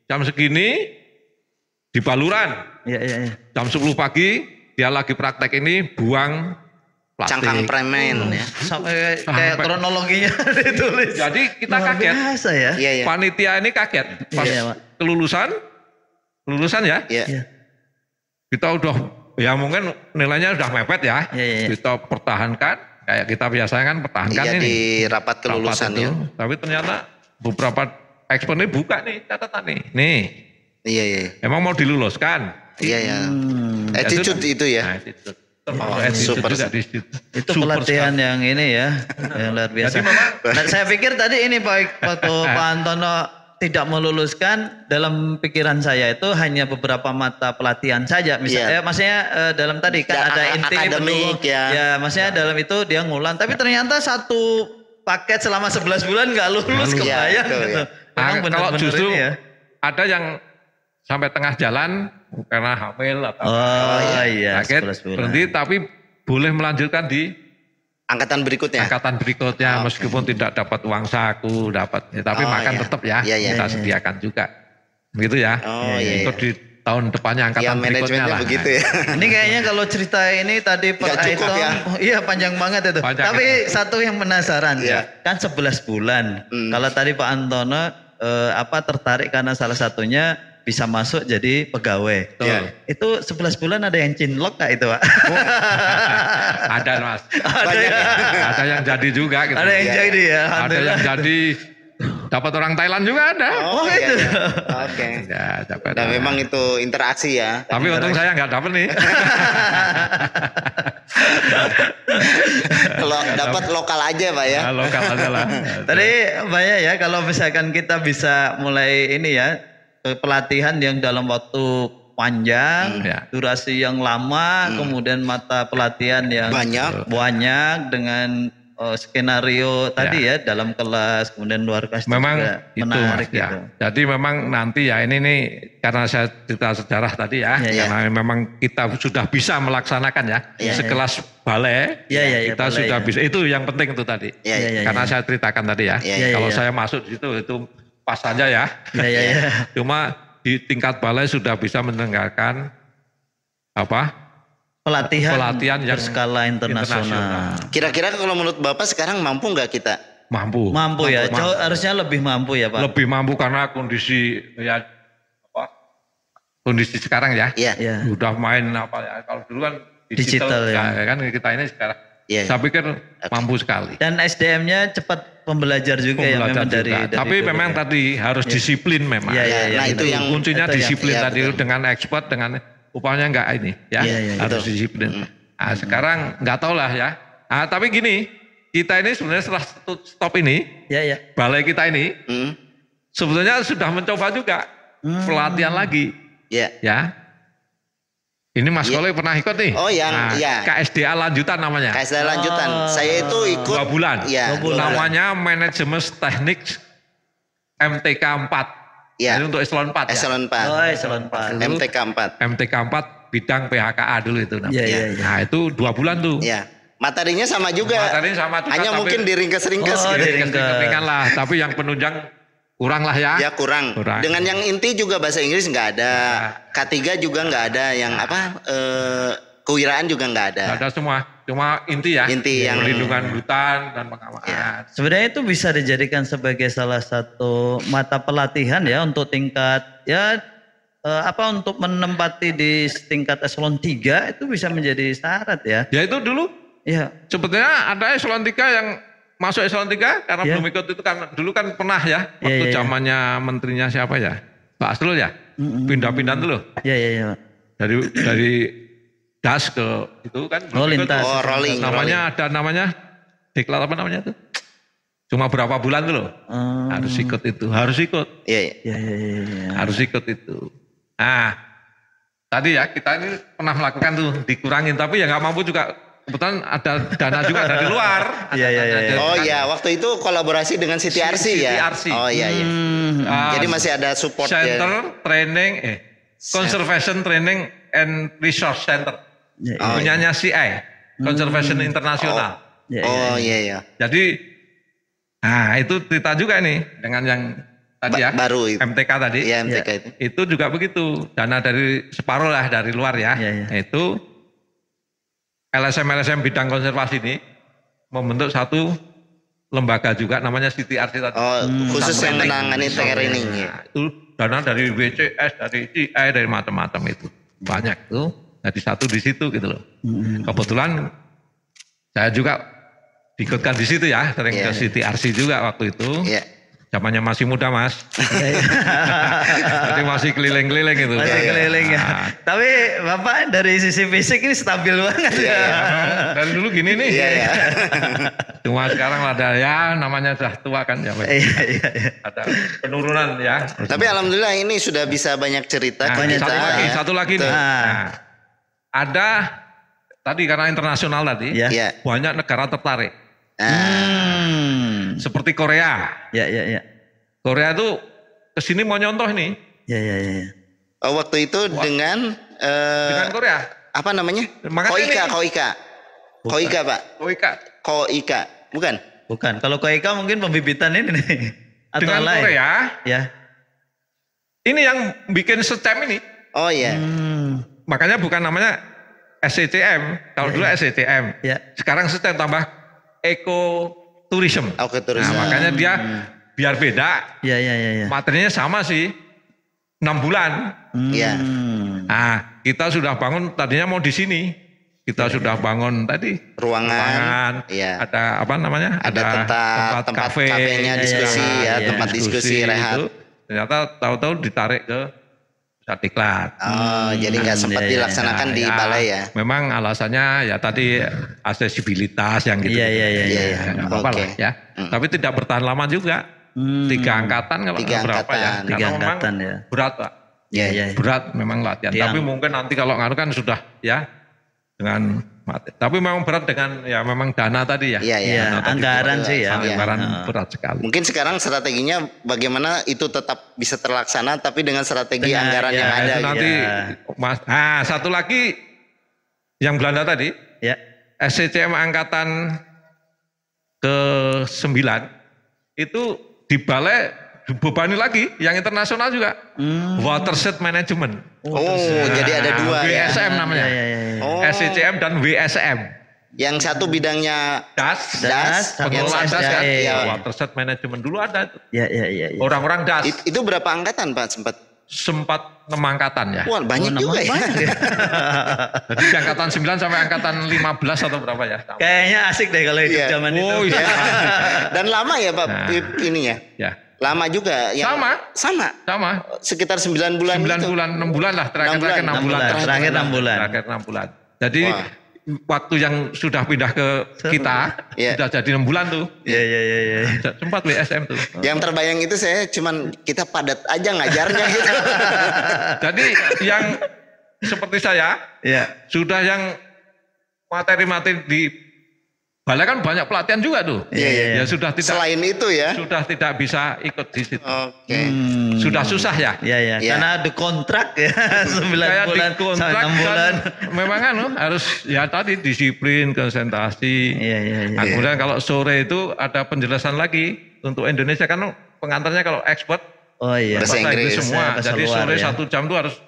S3: Jam segini di Baluran. Jam 10 pagi dia lagi praktek ini buang plastik.
S2: Cangkang permen ya.
S1: Sampai kayak kronologinya ditulis.
S3: Jadi kita kaget.
S1: Biasa ya.
S3: Panitia ini kaget. Pas kelulusan ya. Kita udah ya mungkin nilainya udah mepet ya. Kita pertahankan kayak kita biasanya kan pertahankan ini.
S2: Di rapat kelulusan ya.
S3: Tapi ternyata beberapa ekspor ini buka nih catatan nih. Nih.
S2: Iya.
S3: Emang mau diluluskan.
S2: Iya. Attitude itu ya.
S3: Nah, super.
S1: Itu pelatihan yang ini ya, yang luar biasa. Nah, saya pikir tadi ini Pak Antono tidak meluluskan, dalam pikiran saya itu hanya beberapa mata pelatihan saja. Misalnya, maksudnya dalam tadi kan ada inti
S2: akademik
S1: ya, maksudnya dalam itu dia ngulang. Tapi ternyata satu paket selama 11 bulan nggak lulus, kebayang gitu.
S3: Memang kalau justru ya. Ada yang sampai tengah jalan karena hamil atau sakit berhenti, tapi boleh melanjutkan di
S2: angkatan berikutnya.
S3: Meskipun tidak dapat uang saku, tapi makan tetap ya, kita sediakan juga, begitu ya. Ikut di tahun depannya angkatan berikutnya lah.
S2: Begitu ya.
S1: Ini kayaknya kalau cerita ini tadi Pak Aito, iya panjang banget itu. Tapi satu yang penasaran kan 11 bulan. Kalau tadi Pak Antono tertarik karena salah satunya bisa masuk jadi pegawai. Itu 11 bulan ada yang cinlok nggak itu Pak?
S3: Ada Mas. Ada yang jadi juga. Gitu.
S1: Ada yang jadi ya.
S3: Ada yang jadi dapat orang Thailand juga ada.
S2: Itu. Oke.
S3: Ya,
S2: dan memang itu interaksi ya.
S3: Tapi untung saya nggak dapat nih.
S2: Kalau dapat lokal aja Pak ya.
S3: Lokal aja lah.
S1: Tadi Pak ya kalau misalkan kita bisa mulai ini ya. Pelatihan yang dalam waktu panjang, durasi yang lama, kemudian mata pelatihan yang banyak dengan skenario tadi ya dalam kelas, kemudian luar kelas
S3: memang
S1: juga
S3: itu
S1: menarik
S3: Mas, ya. Jadi memang nanti ya ini nih karena saya cerita sejarah tadi ya, karena memang kita sudah bisa melaksanakan ya, sekelas balai, kita balai, sudah bisa. Itu yang penting itu tadi, karena saya ceritakan tadi ya. Kalau saya masuk di situ itu pas saja ya. Cuma di tingkat balai sudah bisa mendengarkan pelatihan yang
S1: berskala internasional.
S2: Kira-kira kalau menurut Bapak sekarang mampu nggak kita?
S3: Mampu
S1: ya. Jauh harusnya lebih mampu ya Pak.
S3: Lebih mampu karena kondisi kondisi sekarang ya. Udah main kalau dulu kan digital ya. Kan kita ini sekarang. Saya pikir mampu sekali. Dan
S1: SDM-nya cepat pembelajar juga ya memang dari
S3: tapi memang tadi harus disiplin memang.
S2: Nah itu yang
S3: kuncinya disiplin tadi dengan ekspor dengan upahnya enggak ini ya. Harus disiplin. Nah, sekarang enggak tahu lah ya. Nah, tapi gini, kita ini sebenarnya setelah stop ini, balai kita ini sebetulnya sudah mencoba juga pelatihan lagi. Ya. Ini Mas Kole pernah ikut nih. KSDA lanjutan namanya.
S2: KSDA lanjutan. Saya itu ikut
S3: 2 bulan.
S2: 2 bulan.
S3: Namanya Manajemen Teknik MTK 4. Jadi untuk eselon 4
S2: eselon 4.
S1: Eselon 4.
S2: MTK 4.
S3: MTK 4 bidang PHKA dulu itu namanya. Nah, itu 2 bulan tuh.
S2: Materinya sama juga.
S3: Materinya sama juga.
S2: Hanya mungkin diringkes-ringkes.
S3: Diringkes lah, tapi yang penunjang kurang lah ya.
S2: Kurang. Dengan yang inti juga bahasa Inggris nggak ada. K3 juga nggak ada. Yang kewiraan juga nggak ada.
S3: Nggak ada semua. Cuma inti ya.
S2: Inti yang
S3: perlindungan hutan dan pengawasan.
S1: Sebenarnya itu bisa dijadikan sebagai salah satu mata pelatihan ya untuk tingkat untuk menempati di tingkat eselon 3 itu bisa menjadi syarat ya.
S3: Ya itu dulu. Sebetulnya ada eselon 3 yang masuk eselon 3 karena belum ikut itu kan dulu kan pernah ya waktu zamannya menterinya siapa ya Pak Asrul ya pindah-pindah dulu dari das ke itu kan
S1: lintas
S2: rolling
S3: namanya deklar apa namanya itu cuma berapa bulan tuh loh harus ikut harus ikut itu. Nah tadi ya kita ini pernah melakukan tuh dikurangin tapi ya nggak mampu juga. Kebetulan ada dana juga dari luar.
S2: Waktu itu kolaborasi dengan CTRC ya. Jadi masih ada support
S3: Center Training Conservation Training and Resource Center. punyanya CI, Conservation International.
S2: Iya.
S3: Jadi, nah itu kita juga nih dengan yang tadi ya,
S2: baru itu.
S3: MTK tadi.
S2: Iya, MTK
S3: itu juga begitu, dana dari separuh lah dari luar ya. Itu LSM bidang konservasi ini membentuk satu lembaga juga namanya CTRC tadi.
S2: Khusus yang menangani training.
S3: Nah, itu dana dari WCS, dari CI, dari macam-macam itu. Banyak tuh. Jadi satu di situ gitu loh. Kebetulan saya juga diikutkan di situ ya, sering ke CTRC juga waktu itu. Zamannya masih muda Mas. Jadi masih keliling-keliling itu.
S1: Masih keliling ya. Tapi Bapak dari sisi fisik ini stabil banget ya.
S3: Dari dulu gini nih. Cuma sekarang ada ya namanya sudah tua kan ya. Ada penurunan ya.
S2: Tapi alhamdulillah ini sudah bisa banyak cerita.
S3: Satu lagi nih. Ada tadi karena internasional tadi banyak negara tertarik. Seperti Korea.
S1: Ya.
S3: Korea tuh kesini mau nyontoh nih.
S1: Ya.
S2: Waktu itu dengan
S3: Korea.
S2: Apa namanya? Koika Pak. Koika. Bukan.
S1: Kalau Koika mungkin pembibitan ini nih. Atau
S3: dengan
S1: lain.
S3: Korea.
S1: Ya.
S3: Ini yang bikin STEM ini.
S2: Oh iya.
S3: Makanya bukan namanya SCCM. Kalau dulu SCCM. Sekarang STEM tambah ekoturism. Nah, makanya dia biar beda.
S1: Iya.
S3: Materinya sama sih. 6 bulan. Nah, kita sudah bangun tadinya mau di sini. Kita sudah bangun tadi
S2: ruangan.
S3: Ada apa namanya?
S2: Ada tempat kafenya diskusi tempat diskusi rehat.
S3: Ternyata tahu-tahu ditarik ke Diklat.
S2: Jadi nggak sempat dilaksanakan di balai ya?
S3: Memang alasannya ya tadi aksesibilitas yang gitu.
S2: Iya.
S3: Apa-apa ya. Tapi tidak bertahan lama juga. 3 angkatan kalau berapa ya?
S1: 3 angkatan ya.
S3: Berat Pak.
S2: Iya.
S3: Berat memang latihan. Tapi mungkin nanti kalau ngaruh kan sudah ya dengan mati. Tapi memang berat dengan ya memang dana tadi ya.
S2: Iya.
S1: Anggaran sih ya.
S3: Anggaran berat sekali.
S2: Mungkin sekarang strateginya bagaimana itu tetap bisa terlaksana tapi dengan strategi anggaran yang ada.
S3: Itu nanti Mas. Nah, satu lagi yang Belanda tadi.
S1: Ya.
S3: SCCM angkatan ke-9 itu dibalai dibebani lagi yang internasional juga. Watershed Management.
S2: Jadi ada 2 ya.
S3: WSM namanya. SCCM dan WSM.
S2: Yang satu bidangnya
S3: DAS,
S2: pengelolaan
S3: DAS kan.
S2: Watershed
S3: Management dulu ada.
S1: Iya.
S3: Orang-orang DAS.
S2: Itu berapa angkatan Pak
S3: sempat 6 angkatan ya.
S2: Wah, banyak juga ya.
S3: Jadi angkatan 9 sampai angkatan 15 atau berapa ya?
S1: Kayaknya asik deh kalau hidup zaman itu.
S3: Iya.
S2: Dan lama ya Pak ininya?
S3: Ya.
S2: Lama juga. Sama. Sekitar 9 bulan.
S3: 6 bulan lah. Terakhir 6 bulan.
S1: Terakhir 6 bulan.
S3: Jadi waktu yang sudah pindah ke kita sudah jadi 6 bulan tuh.
S1: Iya.
S3: Sempat WSM tuh.
S2: Yang terbayang itu saya cuman kita padat aja ngajarnya gitu.
S3: Jadi yang seperti saya sudah yang materi-materi di balai kan banyak pelatihan juga tuh.
S2: Iya.
S3: Ya sudah tidak.
S2: Selain itu ya.
S3: Sudah tidak bisa ikut di situ.
S2: Oke.
S3: Sudah susah ya.
S1: Iya. Karena ada kontrak ya 9 bulan, 6 bulan.
S3: Memang kan harus ya tadi disiplin, konsentrasi.
S1: Iya.
S3: Nah, kemudian kalau sore itu ada penjelasan lagi untuk Indonesia kan pengantarnya kalau ekspor.
S2: Bahasa Inggris
S3: semua. Jadi sore 1 jam itu harus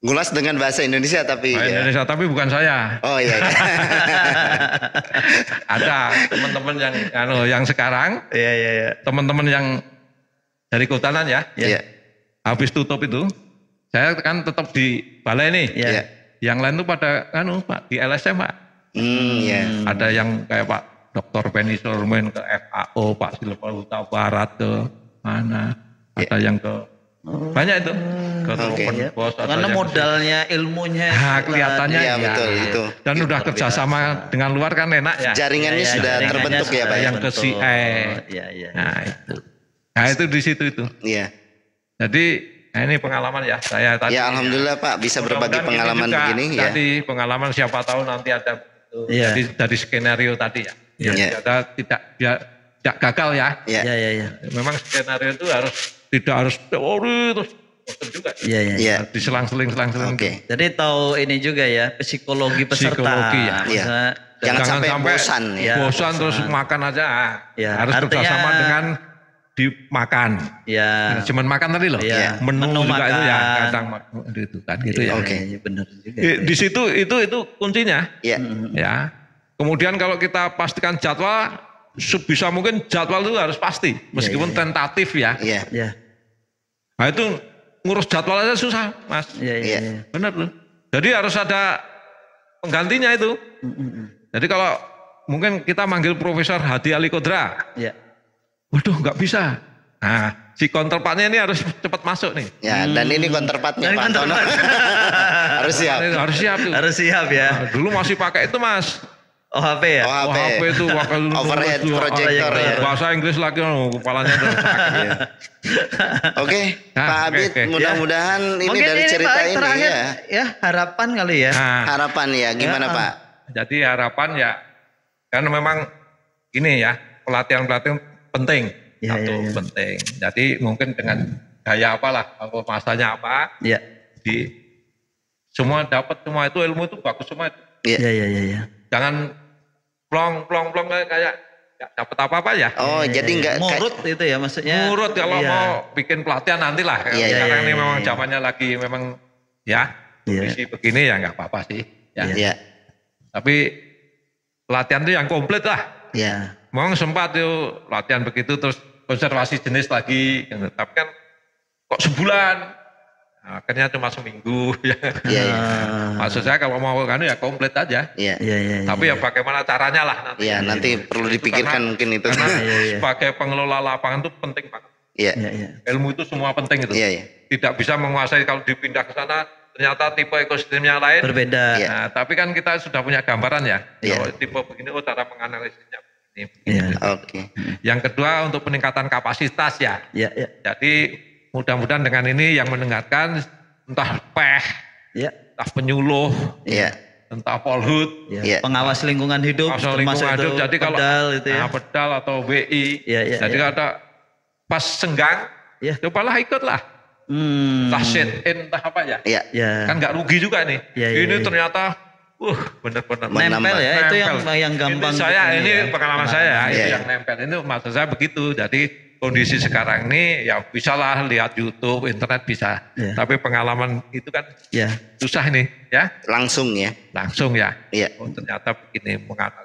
S3: ngulas
S2: dengan bahasa Indonesia tapi
S3: Indonesia tapi bukan saya.
S2: Oh iya.
S3: Ada teman-teman yang sekarang.
S1: Iya.
S3: Teman-teman yang dari kehutanan ya.
S2: Iya.
S3: Habis tutup itu saya kan tetap di balai nih.
S2: Iya.
S3: Yang lain tuh pada Pak di LSM Pak.
S2: Iya.
S3: Ada yang kayak Pak Dr. Penny Sormen ke FAO, Pak Silva Huta Barat ke mana. Ada yang ke banyak itu.
S1: Karena modalnya, ilmunya
S3: kelihatannya
S2: betul itu.
S3: Dan udah kerjasama dengan luar kan enak ya.
S2: Jaringannya sudah terbentuk ya Pak.
S3: Yang ke CI. Nah itu di situ itu.
S2: Iya.
S3: Jadi ini pengalaman ya saya tadi.
S2: Ya alhamdulillah Pak bisa berbagi pengalaman begini ya.
S3: Tadi pengalaman siapa tahu nanti ada dari skenario tadi ya. Ada tidak gagal ya.
S2: Iya.
S3: Memang skenario itu tidak harus teori terus bosan juga.
S1: Iya.
S3: Diselang-seling.
S2: Oke.
S1: Jadi tahu ini juga ya, psikologi peserta.
S3: Psikologi ya.
S2: Iya. Jangan sampai bosan ya.
S3: Bosan terus makan aja.
S1: Ya,
S3: Harus kerjasama dengan dimakan.
S1: Ya.
S3: Cuman makan tadi loh.
S1: Ya.
S3: Menu juga
S1: makan.
S3: itu ya kadang gitu kan gitu ya.
S2: Oke.
S1: Benar juga.
S3: Di situ itu kuncinya.
S2: Iya.
S3: Ya. Kemudian kalau kita pastikan jadwal, sebisa mungkin jadwal itu harus pasti, meskipun tentatif ya.
S2: Iya.
S1: Iya.
S3: Nah itu ngurus jadwal aja susah, Mas.
S1: Iya.
S3: Benar loh. Jadi harus ada penggantinya itu. Jadi kalau mungkin kita manggil Profesor Hadi Ali Kodra, waduh nggak bisa. Nah si counterpartnya ini harus cepat masuk nih.
S2: Ya, dan ini counterpartnya Pak Antono. Harus siap.
S3: Harus siap tuh.
S1: Harus siap ya.
S3: Nah, dulu masih pakai itu Mas.
S1: OHP ya?
S3: OHP itu
S2: overhead projector ya.
S3: Bahasa Inggris lagi kepalanya udah sakit.
S2: Oke, Pak Abid, mudah-mudahan ini
S1: mungkin
S2: dari cerita
S1: Pak,
S2: ini
S1: terakhir,
S2: ya.
S1: Harapan kali ya.
S3: Nah,
S2: harapan ya, gimana Pak?
S3: Jadi harapan ya, karena memang ini ya pelatihan penting, penting. Jadi mungkin dengan gaya apalah, masanya apa, di semua dapat semua itu ilmu itu bagus semua itu.
S1: Iya.
S3: Jangan plong kayak nggak dapat apa-apa ya.
S2: Oh, jadi nggak
S1: ngurut itu ya maksudnya.
S3: Ngurut kalau mau bikin pelatihan nantilah. Sekarang ini memang zamannya lagi memang ya kondisi begini ya nggak apa-apa sih. Ya. Tapi pelatihan itu yang komplit lah.
S2: Iya.
S3: Memang sempat tuh latihan begitu terus konservasi jenis lagi. Tapi kan kok sebulan. Nah, akhirnya cuma seminggu. Maksud saya kalau mau kan ya komplit aja.
S2: Iya.
S3: Tapi ya bagaimana caranya lah nanti.
S2: Iya, nanti perlu dipikirkan mungkin itu.
S3: Karena sebagai pengelola lapangan itu penting banget.
S2: Iya.
S3: Ilmu itu semua penting itu.
S2: Iya.
S3: Tidak bisa menguasai kalau dipindah ke sana ternyata tipe ekosistemnya lain.
S1: Berbeda.
S3: Nah, tapi kan kita sudah punya gambaran ya.
S2: Iya.
S3: Tipe begini, cara menganalisisnya begini.
S2: Oke.
S3: Yang kedua untuk peningkatan kapasitas ya.
S1: Iya.
S3: Jadi mudah-mudahan dengan ini yang mendengarkan entah entah penyuluh, entah polhut,
S1: pengawas lingkungan hidup,
S3: jadi kalau
S1: pedal, itu ya.
S3: Pedal atau WI, jadi kalau ada pas senggang, cobalah ikutlah, entah sit in, entah apa ya, kan nggak rugi juga nih. Ini ternyata, benar-benar
S1: nempel ya, itu yang gampang.
S3: Ini pengalaman saya, itu yang nempel. Ini maksud saya begitu. Jadi kondisi sekarang ini ya bisalah lihat YouTube, internet bisa. Tapi pengalaman itu kan susah nih ya.
S2: Langsung ya. Oh,
S3: ternyata begini menganal.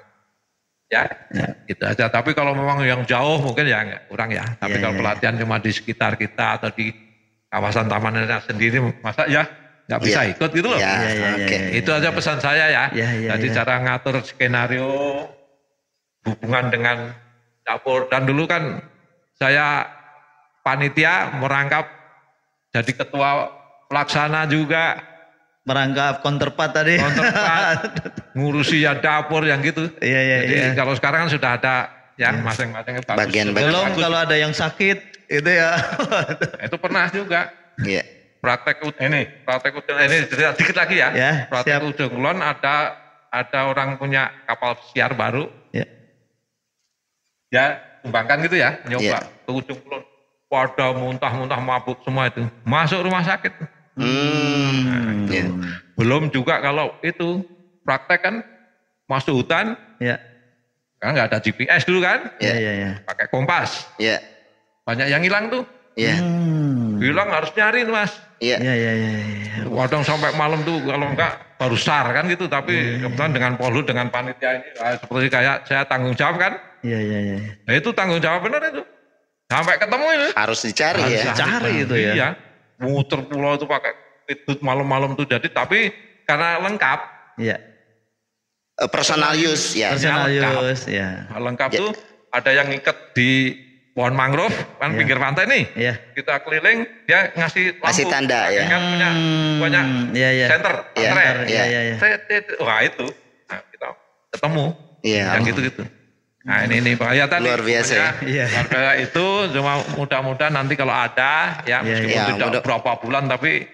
S3: Gitu aja. Tapi kalau memang yang jauh mungkin ya enggak kurang ya. Tapi kalau pelatihan cuma di sekitar kita atau di kawasan tamannya sendiri masa ya nggak bisa ikut gitu loh. Itu aja pesan saya ya. Jadi cara ngatur skenario hubungan dengan dapur, dan dulu kan saya panitia merangkap jadi ketua pelaksana juga.
S1: Merangkap counterpart tadi.
S3: Ngurusi ya dapur yang gitu. Jadi kalau sekarang kan sudah ada yang masing-masing
S2: bagian.
S1: Belum kalau ada yang sakit itu ya.
S3: Itu pernah juga. Praktek ini dikit lagi ya. Praktek ujung kulon ada orang punya kapal pesiar baru. Ya kembangkan gitu ya, nyoba ke ujung kulon. Pada muntah-muntah mabuk semua itu. Masuk rumah sakit. Belum juga kalau itu praktek kan masuk hutan. Kan nggak ada GPS dulu kan. Pakai kompas. Banyak yang hilang tuh. Hilang harus nyari Mas. Kadang sampai malam tuh kalau enggak baru SAR kan gitu. Tapi kebetulan dengan Polhut, dengan panitia ini seperti kayak saya tanggung jawab kan. Nah itu tanggung jawab benar itu. Sampai ketemu ini.
S2: Harus dicari ya.
S1: Cari itu ya.
S3: Iya. Muter pulau itu pakai itu malam-malam tuh. Jadi tapi karena lengkap.
S2: Personal use ya.
S3: Lengkap tuh ada yang ngikat di pohon mangrove kan pinggir pantai nih. Kita keliling dia ngasih lampu.
S2: Ngasih tanda ya.
S3: Kan punya center. Wah itu. Nah, kita ketemu. Yang gitu-gitu. Nah ini Pak ya tadi.
S2: Luar biasa
S3: ya. Itu cuma mudah-mudahan nanti kalau ada ya meskipun tidak berapa bulan tapi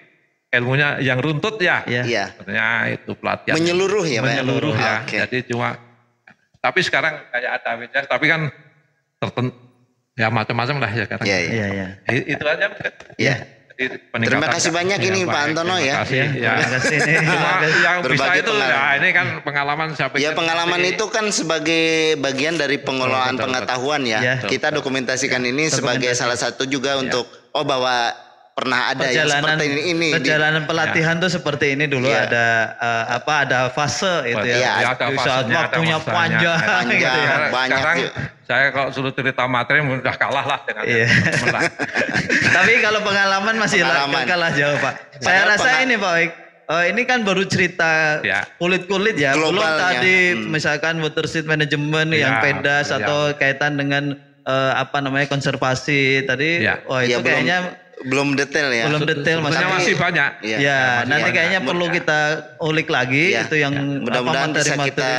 S3: ilmunya yang runtut ya. Artinya itu pelatihan.
S2: Menyeluruh ya Pak.
S3: Menyeluruh ya. Jadi cuma tapi sekarang kayak ada WCS tapi kan tertentu ya macam-macam lah ya sekarang.
S2: Iya.
S3: Itu aja.
S2: Terima kasih banyak ini Pak Antono ya.
S3: Terima kasih. Cuma yang bisa itu ini kan pengalaman saya pikir.
S2: Ya pengalaman itu kan sebagai bagian dari pengelolaan pengetahuan ya. Kita dokumentasikan ini sebagai salah satu juga untuk bahwa pernah ada yang seperti ini.
S1: Perjalanan pelatihan tuh seperti ini dulu ada ada fase itu ya.
S2: Ada
S1: saat waktunya panjang gitu ya.
S2: Banyak.
S3: Sekarang saya kalau suruh cerita materi udah kalah lah dengan teman lah.
S1: Tapi kalau pengalaman masih kalah jauh Pak. Saya rasa ini Pak Oik, ini kan baru cerita kulit-kulit ya. Belum tadi misalkan water seed management yang pedas atau kaitan dengan konservasi tadi. Itu kayaknya
S2: belum detail ya.
S1: Belum detail
S3: masih banyak.
S1: Nanti kayaknya perlu kita ulik lagi itu yang
S2: mudah-mudahan bisa kita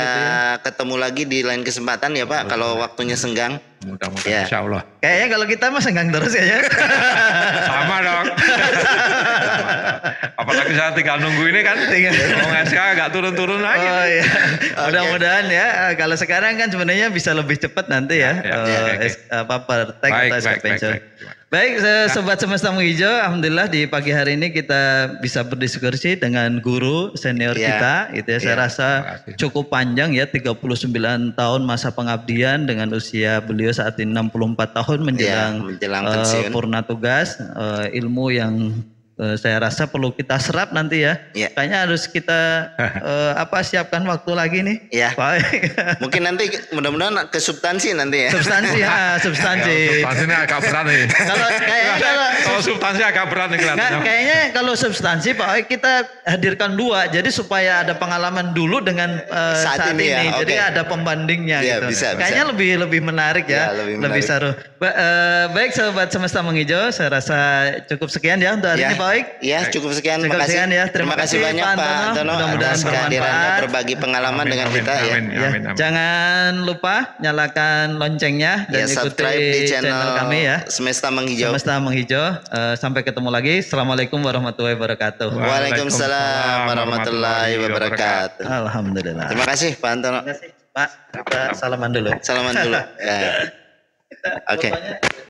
S2: ketemu lagi di lain kesempatan ya Pak kalau waktunya senggang.
S3: Mudah-mudahan insya Allah.
S1: Kayaknya kalau kita mah senggang terus ya.
S3: Sama dong. Apalagi saya tinggal nunggu ini kan. Mau SK gak turun-turun lagi.
S1: Mudah-mudahan ya. Kalau sekarang kan sebenarnya bisa lebih cepat nanti ya. Praktek atau SK pensiun. Baik, Sobat Semesta Menghijau, alhamdulillah di pagi hari ini kita bisa berdiskusi dengan guru senior kita, gitu ya. Saya rasa cukup panjang ya, 39 tahun masa pengabdian dengan usia beliau saat ini 64 tahun menjelang purna tugas, ilmu yang saya rasa perlu kita serap nanti ya. Kayaknya harus kita siapkan waktu lagi nih.
S2: Mungkin nanti mudah-mudahan ke substansi nanti ya.
S1: Substansi.
S3: Substansinya agak berat nih. Kalau substansi agak berat nih kelihatannya.
S1: Kayaknya kalau substansi Pak Oik kita hadirkan dua. Jadi supaya ada pengalaman dulu dengan saat ini. Jadi ada pembandingnya gitu. Kayaknya lebih menarik ya. Lebih seru. Baik Sobat Semesta Menghijau, saya rasa cukup sekian ya untuk hari ini Pak Oik.
S2: Ya cukup sekian. Terima kasih banyak Pak Antono atas kehadirannya berbagi pengalaman dengan kita ya.
S1: Jangan lupa nyalakan loncengnya dan ikuti
S2: subscribe di
S1: channel kami ya.
S2: Semesta Menghijau.
S1: Sampai ketemu lagi. Assalamualaikum warahmatullahi wabarakatuh.
S2: Waalaikumsalam warahmatullahi wabarakatuh.
S1: Alhamdulillah.
S2: Terima kasih Pak Antono.
S1: Terima kasih Pak. Kita salaman dulu.
S2: Oke.